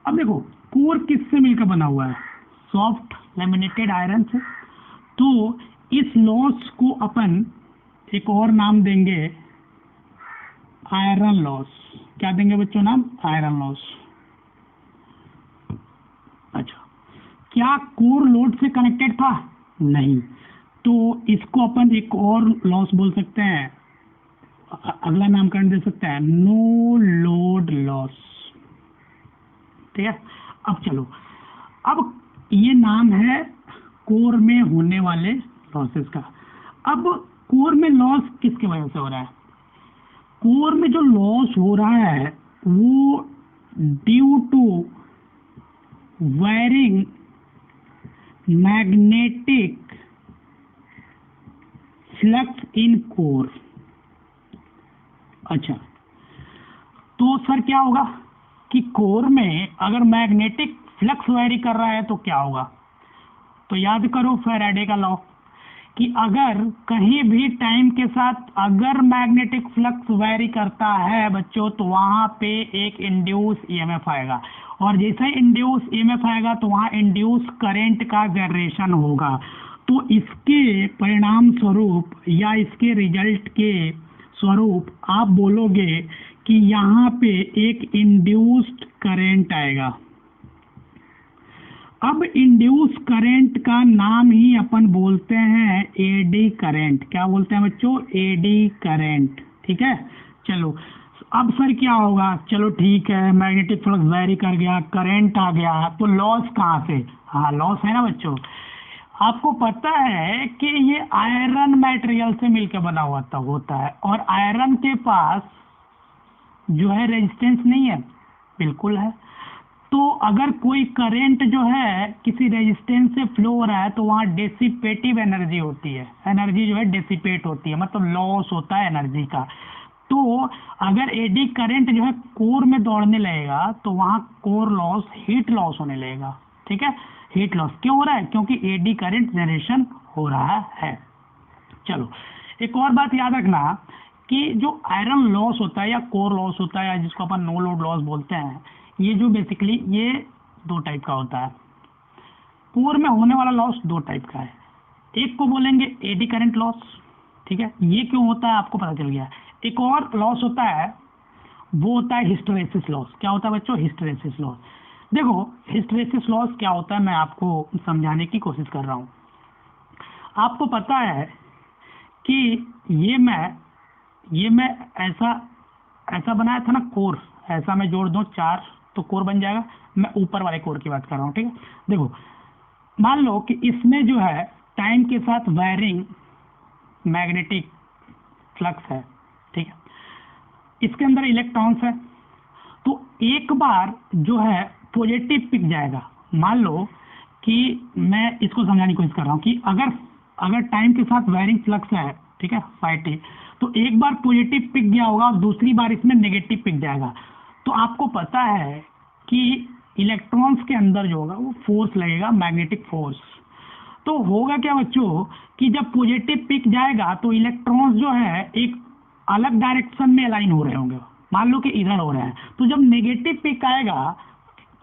अब देखो, कोर किससे मिलकर बना हुआ है? सॉफ्ट लैमिनेटेड आयरन से। तो इस लॉस को अपन एक और नाम देंगे आयरन लॉस। क्या देंगे बच्चों नाम? Iron loss. अच्छा, क्या कोर लोड से कनेक्टेड था? नहीं, तो इसको अपन एक और लॉस बोल सकते हैं, अगला नामकरण दे सकते हैं नो लोड लॉस, ठीक है। अब चलो, अब ये नाम है कोर में होने वाले लॉसेस का। अब कोर में लॉस किसके वजह से हो रहा है? कोर में जो लॉस हो रहा है वो due to varying magnetic flux in core. अच्छा, तो सर क्या होगा? कि कोर में अगर मैग्नेटिक फ्लक्स वेरी कर रहा है तो क्या होगा। तो याद करो फैराडे का लॉ कि अगर कहीं भी टाइम के साथ अगर मैग्नेटिक फ्लक्स वेरी करता है बच्चों तो वहां पे एक इंड्यूस ईएमएफ आएगा, और जैसे इंड्यूस ईएमएफ आएगा तो वहां इंड्यूस करंट का जनरेशन होगा। तो इसके परिणाम स्वरूप या इसके रिजल्ट के स्वरूप आप बोलोगे कि यहाँ पे एक इंड्यूस्ड करंट आएगा। अब इंड्यूस करंट का नाम ही अपन बोलते हैं एडी करंट। क्या बोलते हैं बच्चों? Eddy current. ठीक है, चलो अब सर क्या होगा? चलो ठीक है, मैग्नेटिक फ्लक्स वेरी कर गया, करंट आ गया, तो लॉस कहाँ से? हाँ लॉस है ना बच्चों। आपको पता है कि ये आयरन मटेरियल से मिलकर बना हुआ होता है, और आयरन के पास जो है रेजिस्टेंस नहीं है, बिल्कुल है। तो अगर कोई करंट जो है किसी रेजिस्टेंस से फ्लो हो रहा है तो वहाँ डेसिपेटिव एनर्जी होती है, एनर्जी जो है डेसिपेट होती है, मतलब लॉस होता है एनर्जी का। तो अगर एडी करंट जो है कोर में दौड़ने लगेगा तो वहाँ कोर लॉस, हीट लॉस होने लगेगा। ठीक है, हीट लॉस क्यों हो रहा है? क्योंकि एडी करंट जनरेशन हो रहा है। चलो एक और बात याद रखना कि जो आयरन लॉस होता है या कोर लॉस होता है या जिसको अपन नो लोड लॉस बोलते हैं, ये जो बेसिकली ये दो टाइप का होता है। कोर में होने वाला लॉस दो टाइप का है, एक को बोलेंगे एडी करंट लॉस। ठीक है, ये क्यों होता है आपको पता चल गया। एक और लॉस होता है, वो होता है हिस्टैरिसीस लॉस। क्या होता है बच्चों? Hysteresis loss. देखो हिस्टैरिसीस लॉस क्या होता है मैं आपको समझाने की कोशिश कर रहा हूँ। आपको पता है कि ये मैं ऐसा बनाया था ना कोर, ऐसा मैं जोड़ दूं चार तो कोर बन जाएगा। मैं ऊपर वाले कोर की बात कर रहा हूँ। ठीक है, देखो मान लो कि इसमें जो है टाइम के साथ वायरिंग मैग्नेटिक फ्लक्स है। ठीक है, इसके अंदर इलेक्ट्रॉन्स है, तो एक बार जो है पॉजिटिव पिक जाएगा। मान लो कि मैं इसको समझाने की कोशिश कर रहा हूँ कि अगर टाइम के साथ वायरिंग फ्लक्स है, ठीक है फाइटी, तो एक बार पॉजिटिव पिक गया होगा, दूसरी बार इसमें नेगेटिव पिक जाएगा। तो आपको पता है कि इलेक्ट्रॉन्स के अंदर जो होगा वो फोर्स लगेगा, मैग्नेटिक फोर्स। तो होगा क्या बच्चों कि जब पॉजिटिव पिक जाएगा तो इलेक्ट्रॉन्स जो है एक अलग डायरेक्शन में अलाइन हो रहे होंगे। मान लो कि इधर हो रहे हैं, तो जब नेगेटिव पिक आएगा,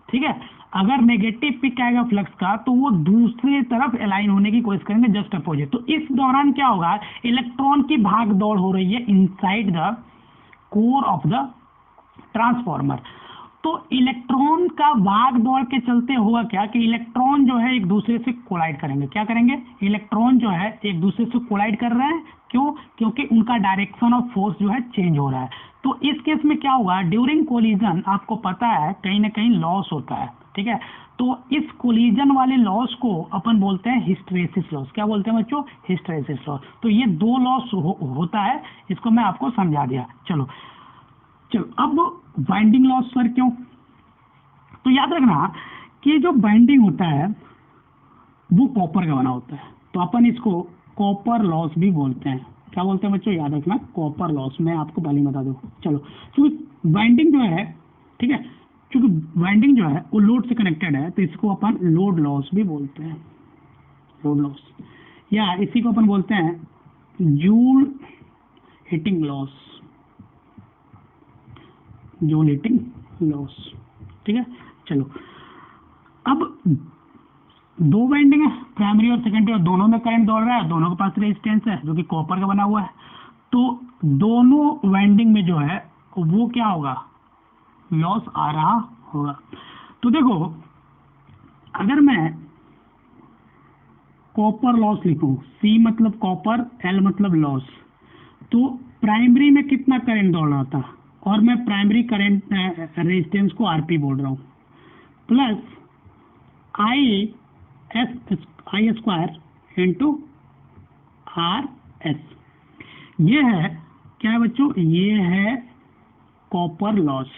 ठीक है, अगर नेगेटिव पिक आएगा फ्लक्स का तो वो दूसरी तरफ अलाइन होने की कोशिश करेंगे, जस्ट अपोजिट। तो इस दौरान क्या होगा, इलेक्ट्रॉन की भाग दौड़ हो रही है inside the core of the transformer. तो इलेक्ट्रॉन का भाग दौड़ के चलते होगा क्या कि इलेक्ट्रॉन जो है एक दूसरे से कोलाइड करेंगे। क्या करेंगे? इलेक्ट्रॉन जो है एक दूसरे से कोलाइड कर रहे हैं। क्यों? क्योंकि उनका डायरेक्शन ऑफ फोर्स जो है चेंज हो रहा है। तो इस केस में क्या होगा, ड्यूरिंग कोलिजन आपको पता है कहीं ना कहीं लॉस होता है। ठीक है, तो इस कोलिजन वाले लॉस को अपन बोलते हैं हिस्टैरिसीस लॉस। क्या बोलते हैं बच्चों? Hysteresis loss. तो ये दो लॉस होता है, इसको मैं आपको समझा दिया। चलो अब बाइंडिंग लॉस सर क्यों? तो याद रखना कि जो बाइंडिंग होता है वो कॉपर का बना होता है, तो अपन इसको कॉपर लॉस भी बोलते हैं। क्या बोलते हैं बच्चों? याद रखना कॉपर लॉस। मैं आपको पहले ही बता दूं। चलो क्योंकि बाइंडिंग जो है, ठीक है, क्योंकि बाइंडिंग जो है वो लोड से कनेक्टेड है तो इसको अपन लोड लॉस भी बोलते हैं, लोड लॉस, या इसी को अपन बोलते हैं joule heating loss, joule heating loss. ठीक है, चलो अब दो वाइंडिंग है, प्राइमरी और सेकेंडरी, और दोनों में करंट दौड़ रहा है, दोनों के पास रेजिस्टेंस है जो कि कॉपर का बना हुआ है। तो दोनों वाइंडिंग में जो है वो क्या होगा, लॉस आ रहा होगा। तो देखो अगर मैं कॉपर लॉस लिखूं, C मतलब कॉपर, L मतलब लॉस, तो प्राइमरी में कितना करंट दौड़ रहा था, और मैं प्राइमरी करंट रेजिस्टेंस को आरपी बोल रहा हूँ, प्लस आई स्क्वायर इंटू आर एस। ये है क्या है बच्चों? ये है कॉपर लॉस।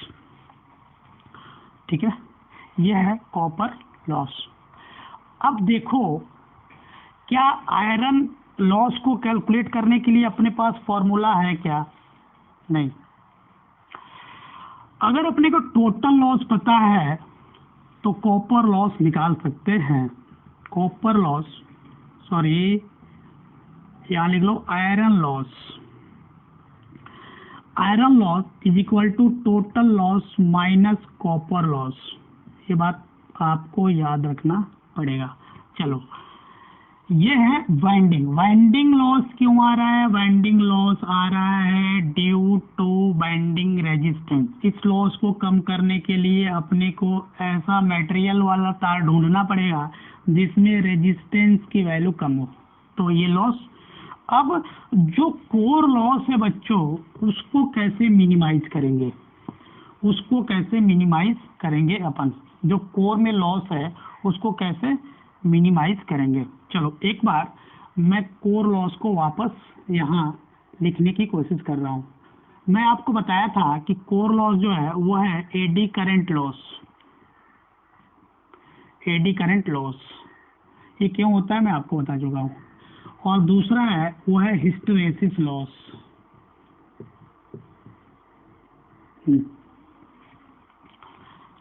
ठीक है, ये है कॉपर लॉस। अब देखो क्या आयरन लॉस को कैलकुलेट करने के लिए अपने पास फॉर्मूला है क्या? नहीं। अगर अपने को टोटल लॉस पता है तो कॉपर लॉस निकाल सकते हैं। कॉपर लॉस, सॉरी यहाँ लिख लो iron loss. Iron loss is equal to total loss minus copper loss. ये बात आपको याद रखना पड़ेगा। चलो, ये है वाइंडिंग। वाइंडिंग लॉस क्यों आ रहा है? वाइंडिंग लॉस आ रहा है ड्यू टू वाइंडिंग रेजिस्टेंस। इस लॉस को कम करने के लिए अपने को ऐसा मटेरियल वाला तार ढूंढना पड़ेगा जिसमें रेजिस्टेंस की वैल्यू कम हो, तो ये लॉस। अब जो कोर लॉस है बच्चों, उसको कैसे मिनिमाइज करेंगे? उसको कैसे मिनिमाइज करेंगे अपन? जो कोर में लॉस है उसको कैसे मिनिमाइज करेंगे? चलो, एक बार मैं कोर लॉस को वापस यहाँ लिखने की कोशिश कर रहा हूँ। मैं आपको बताया था कि कोर लॉस जो है वो है eddy current loss. Eddy current loss ये क्यों होता है मैं आपको बता चुका हूँ। और दूसरा है वो है हिस्टैरिसीस लॉस।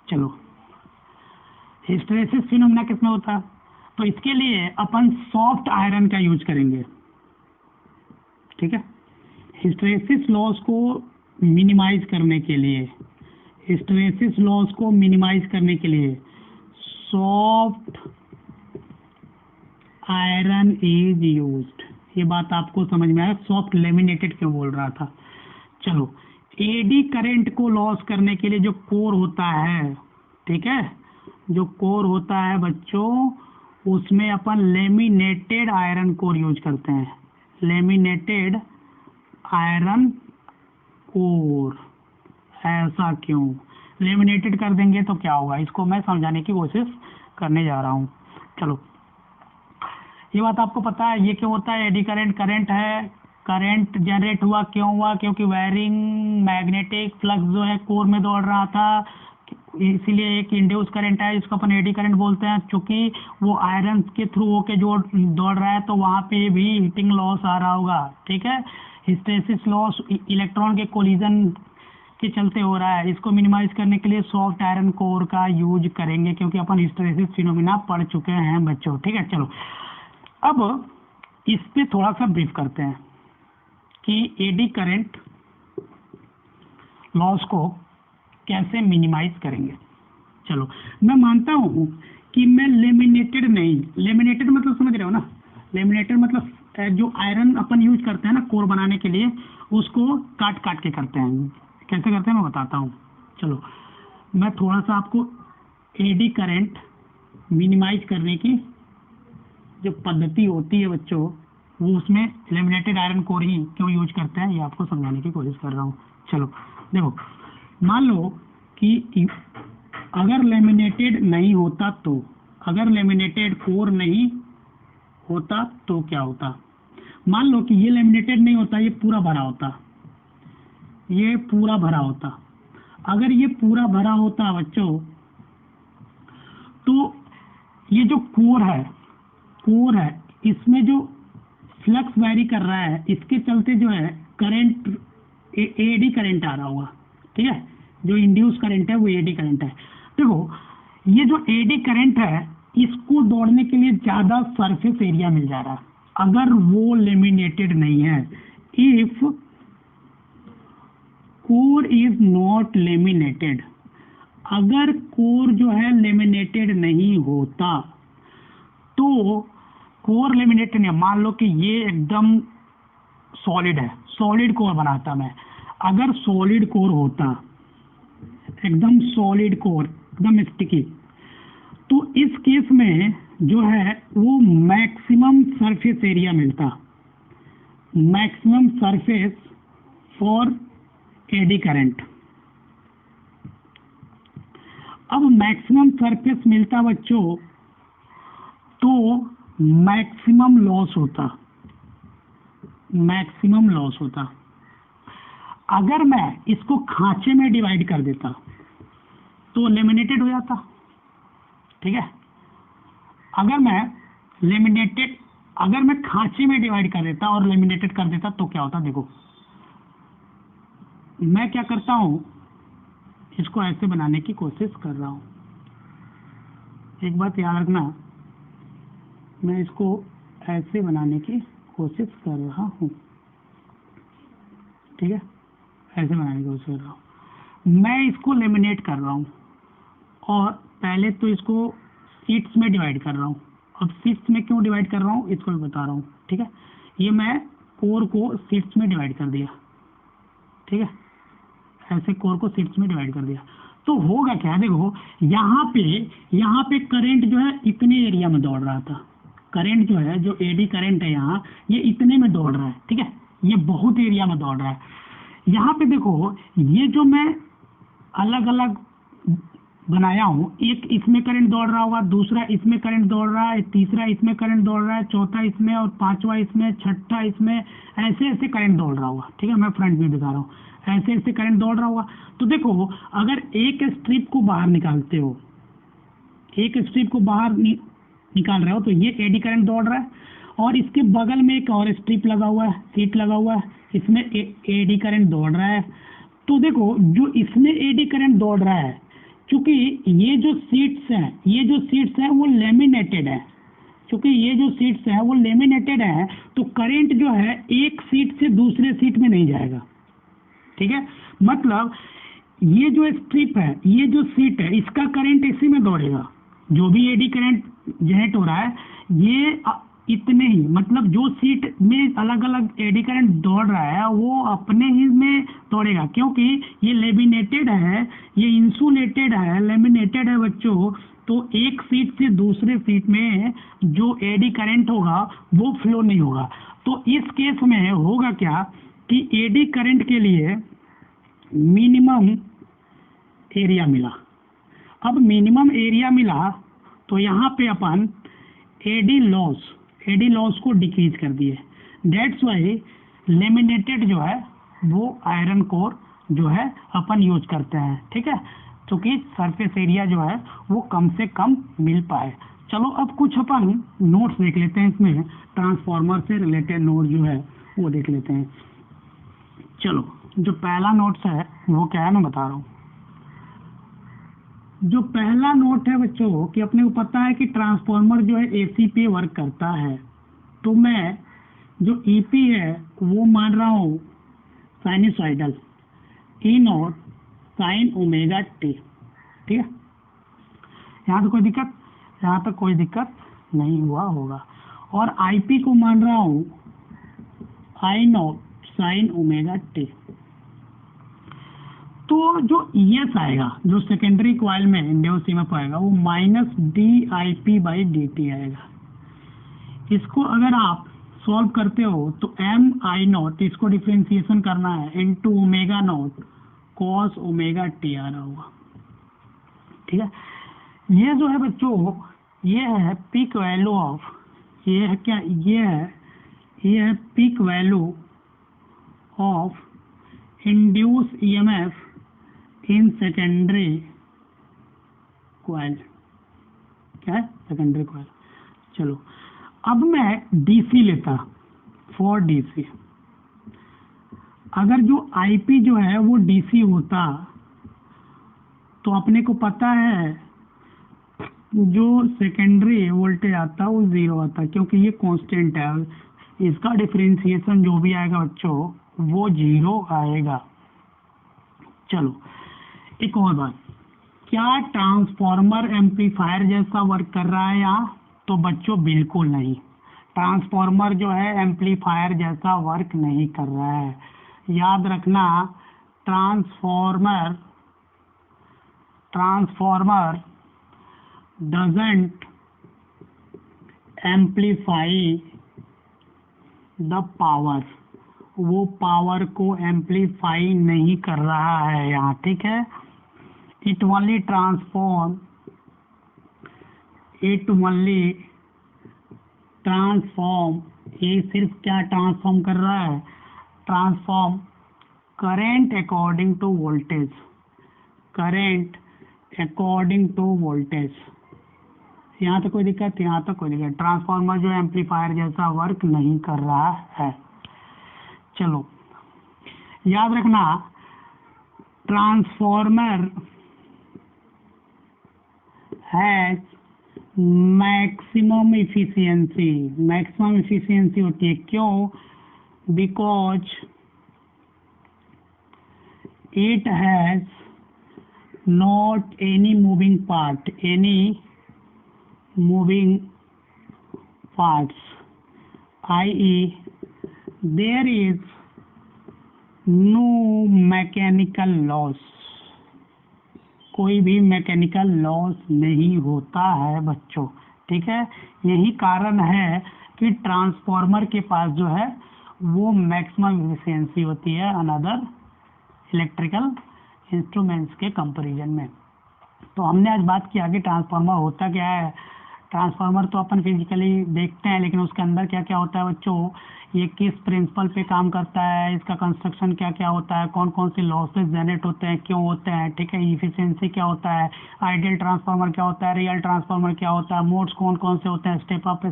चलो, हिस्टैरिसीस फिनोमेना किसमें होता है? तो इसके लिए अपन सॉफ्ट आयरन का यूज करेंगे, ठीक है। हिस्टैरिसीस लॉस को मिनिमाइज करने के लिए, हिस्टैरिसीस लॉस को मिनिमाइज करने के लिए सॉफ्ट आयरन इज यूज्ड। ये बात आपको समझ में आया? सॉफ्ट लेमिनेटेड क्यों बोल रहा था। चलो, एडी करंट को लॉस करने के लिए जो कोर होता है, ठीक है, जो कोर होता है बच्चों, उसमें अपन लेमिनेटेड आयरन कोर यूज करते हैं। Laminated iron core. ऐसा क्यों? लेमिनेटेड कर देंगे तो क्या होगा, इसको मैं समझाने की कोशिश करने जा रहा हूँ। चलो, ये बात आपको पता है ये क्यों होता है? एडी करंट, करंट है, करंट जनरेट हुआ क्यों हुआ? क्योंकि वायरिंग मैग्नेटिक फ्लक्स जो है कोर में दौड़ रहा था, इसीलिए एक इंड्यूस करंट है जिसको अपन एडी करंट बोलते हैं। चूंकि वो आयरन के थ्रू होके जो दौड़ रहा है तो वहाँ पे भी हीटिंग लॉस आ रहा होगा, ठीक है। हिस्टैरिसीस लॉस इलेक्ट्रॉन के कोलिजन के चलते हो रहा है। इसको मिनिमाइज करने के लिए सॉफ्ट आयरन कोर का यूज करेंगे, क्योंकि अपन हिस्टैरिसीस फिनोमेना पढ़ चुके हैं बच्चों, ठीक है। चलो, अब इस पे थोड़ा सा ब्रीफ करते हैं कि एडी करंट लॉस को कैसे मिनिमाइज करेंगे। चलो, मैं मानता हूँ कि मैं लेमिनेटेड नहीं, लेमिनेटेड मतलब समझ रहे हो ना? लेमिनेटेड मतलब जो आयरन अपन यूज करते हैं ना कोर बनाने के लिए, उसको काट काट के करते हैं। कैसे करते हैं मैं बताता हूँ। चलो, मैं थोड़ा सा आपको एडी करंट मिनिमाइज करने की जो पद्धति होती है बच्चों, वो उसमें लेमिनेटेड आयरन कोर ही क्यों यूज करते हैं ये आपको समझाने की कोशिश कर रहा हूँ। चलो देखो, मान लो कि अगर लेमिनेटेड नहीं होता तो, अगर लेमिनेटेड कोर नहीं होता तो क्या होता? मान लो कि ये लेमिनेटेड नहीं होता, ये पूरा भरा होता, ये पूरा भरा होता। अगर ये पूरा भरा होता बच्चों, तो ये जो कोर है, कोर है, इसमें जो फ्लक्स वैरी कर रहा है, इसके चलते जो है करंट एडी करंट आ रहा होगा, ठीक है। जो इंड्यूस करंट है वो एडी करंट है। देखो, ये जो एडी करंट है इसको दौड़ने के लिए ज्यादा सरफेस एरिया मिल जा रहा है अगर वो लेमिनेटेड नहीं है। If core is not laminated, अगर कोर जो है लेमिनेटेड नहीं होता तो, कोर लेमिनेटेड नहीं, मान लो कि ये एकदम सॉलिड है, सॉलिड कोर बनाता मैं। अगर सॉलिड कोर होता, एकदम सॉलिड कोर, एकदम स्टिकी, तो इस केस में जो है वो मैक्सिमम सरफेस एरिया मिलता, maximum surface for eddy current. अब मैक्सिमम सरफेस मिलता बच्चों तो मैक्सिमम लॉस होता, मैक्सिमम लॉस होता। अगर मैं इसको खांचे में डिवाइड कर देता तो लेमिनेटेड हो जाता, ठीक है। अगर मैं लेमिनेटेड, अगर मैं खांचे में डिवाइड कर देता और लेमिनेटेड कर देता तो क्या होता? देखो, मैं क्या करता हूं, इसको ऐसे बनाने की कोशिश कर रहा हूँ। एक बात याद रखना, मैं इसको ऐसे बनाने की कोशिश कर रहा हूँ, ठीक है, ऐसे बनाने की कोशिश कर रहा हूँ। मैं इसको लेमिनेट कर रहा हूँ और पहले तो इसको शीट्स में डिवाइड कर रहा हूँ। अब शीट्स में क्यों डिवाइड कर रहा हूँ इसको भी बता रहा हूँ, ठीक है। ये मैं कोर को शीट्स में डिवाइड कर दिया, ठीक है, ऐसे कोर को शीट्स में डिवाइड कर दिया। तो होगा क्या, देखो यहाँ पे करंट जो है इतने एरिया में दौड़ रहा था। करंट जो है, जो एडी करंट है यहाँ, ये इतने में दौड़ रहा है, ठीक है, ये बहुत एरिया में दौड़ रहा है। यहाँ पे देखो ये जो मैं अलग अलग बनाया हूँ, एक इसमें करंट दौड़ रहा होगा, दूसरा इसमें करंट दौड़ रहा है, तीसरा इसमें करंट दौड़ रहा है, चौथा इसमें और पांचवा इसमें, छठा इसमें, ऐसे ऐसे करंट दौड़ रहा होगा, ठीक है। मैं फ्रंट में दिखा रहा हूँ, ऐसे ऐसे करंट दौड़ रहा होगा। तो देखो अगर एक स्ट्रिप को बाहर निकालते हो, एक स्ट्रिप को बाहर निकाल रहे हो, तो ये एडी करंट दौड़ रहा है और इसके बगल में एक और स्ट्रिप लगा हुआ है, शीट लगा हुआ है, इसमें एडी करंट दौड़ रहा है। तो देखो जो इसमें एडी करंट दौड़ रहा है, क्योंकि ये जो शीट्स हैं वो लेमिनेटेड है, क्योंकि ये जो शीट्स हैं वो लेमिनेटेड है, तो करंट जो है एक शीट से दूसरे शीट में नहीं जाएगा, ठीक है। मतलब ये जो स्ट्रिप है, ये जो शीट है, इसका करंट इसी में दौड़ेगा। जो भी एडी करंट जनरेट हो रहा है ये इतने ही, मतलब जो शीट में अलग अलग एडी करंट दौड़ रहा है वो अपने ही में दौड़ेगा, क्योंकि ये लेमिनेटेड है, ये इंसुलेटेड है, लेमिनेटेड है बच्चों। तो एक शीट से दूसरे शीट में जो एडी करंट होगा वो फ्लो नहीं होगा। तो इस केस में होगा क्या कि एडी करंट के लिए मिनिमम एरिया मिला। अब मिनिमम एरिया मिला तो यहाँ पे अपन एडी लॉस को डिक्रीज कर दिए। दैट्स वाई लेमिनेटेड जो है वो आयरन कोर जो है अपन यूज करते हैं, ठीक है, क्योंकि सरफेस एरिया जो है वो कम से कम मिल पाए। चलो अब कुछ अपन नोट्स देख लेते हैं, इसमें ट्रांसफार्मर से रिलेटेड नोट जो है वो देख लेते हैं। चलो जो पहला नोट्स है वो क्या है मैं बता रहा हूँ। जो पहला नोट है बच्चों कि अपने को पता है कि ट्रांसफार्मर जो है एसी पे वर्क करता है, तो मैं जो ईपी है वो मान रहा हूँ sinusoidal, E not sine omega T, ठीक है। यहाँ तो कोई दिक्कत, यहाँ तक कोई दिक्कत नहीं हुआ होगा। और आईपी को मान रहा हूँ I naught sine omega T. तो जो ईएस आएगा, जो सेकेंडरी कॉइल में इंड्यूस ईएमएफ आएगा, वो minus D I P by D T आएगा। इसको अगर आप सॉल्व करते हो तो एम आई नॉट, इसको डिफ्रेंसिएशन करना है, into omega naught cos omega T आ रहा होगा, ठीक है। ये जो है बच्चों ये है पीक वैल्यू ऑफ, ये है क्या, ये है peak value of induce EMF in secondary coil, क्या है सेकेंडरी कॉइल। चलो अब मैं डीसी लेता, फॉर डीसी, अगर जो आईपी जो है वो डीसी होता तो अपने को पता है जो सेकेंडरी वोल्टेज आता वो जीरो आता, क्योंकि ये कांस्टेंट है, इसका डिफरेंशिएशन जो भी आएगा बच्चों वो जीरो आएगा। चलो एक और बात, क्या ट्रांसफार्मर एम्पलीफायर जैसा वर्क कर रहा है यहाँ? तो बच्चों बिल्कुल नहीं, ट्रांसफार्मर जो है एम्पलीफायर जैसा वर्क नहीं कर रहा है। याद रखना transformer doesn't amplify the power, वो पावर को एम्पलीफाई नहीं कर रहा है यहाँ, ठीक है। इट ओनली ट्रांसफॉर्म, ये सिर्फ क्या ट्रांसफॉर्म कर रहा है, transform current according to voltage, current according to voltage. यहाँ तक कोई दिक्कत, यहाँ तक कोई दिक्कत, ट्रांसफार्मर जो एम्पलीफायर जैसा वर्क नहीं कर रहा है। चलो याद रखना ट्रांसफॉर्मर हैज मैक्सिमम इफिशियंसी होती है, क्यों? Because it has not any moving parts, i.e. there is no mechanical loss, कोई भी मैकेनिकल लॉस नहीं होता है बच्चों, ठीक है। यही कारण है कि ट्रांसफॉर्मर के पास जो है वो मैक्सिमम एफिशिएंसी होती है अनदर इलेक्ट्रिकल इंस्ट्रूमेंट्स के कंपैरिजन में। तो हमने आज बात किया कि ट्रांसफार्मर होता क्या है। ट्रांसफार्मर तो अपन फिजिकली देखते हैं, लेकिन उसके अंदर क्या क्या होता है बच्चों, ये किस प्रिंसिपल पे काम करता है, इसका कंस्ट्रक्शन क्या क्या होता है, कौन कौन से लॉसेस जनरेट होते हैं, क्यों होते हैं, ठीक है। इफिशियंसी क्या होता है, आइडियल ट्रांसफार्मर क्या होता है, रियल ट्रांसफार्मर क्या होता है, मोड्स कौन कौन से होते हैं, स्टेप अप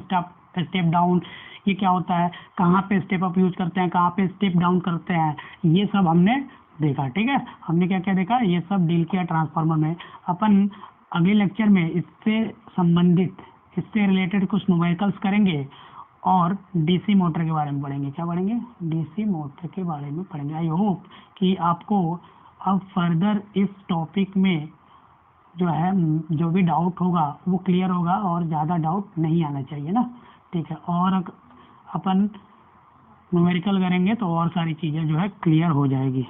स्टेप डाउन ये क्या होता है, कहाँ पे स्टेप अप यूज करते हैं, कहाँ पे स्टेप डाउन करते हैं, ये सब हमने देखा, ठीक है। हमने क्या क्या देखा, ये सब डील किया ट्रांसफार्मर में। अपन अगले लेक्चर में इससे संबंधित, इससे रिलेटेड कुछ न्यूमेरिकल्स करेंगे और डीसी मोटर के बारे में पढ़ेंगे। क्या पढ़ेंगे? डीसी मोटर के बारे में पढ़ेंगे। आई होप कि आपको अब फर्दर इस टॉपिक में जो है जो भी डाउट होगा वो क्लियर होगा और ज़्यादा डाउट नहीं आना चाहिए ना, ठीक है। और अपन न्यूमेरिकल करेंगे तो और सारी चीज़ें जो है क्लियर हो जाएगी।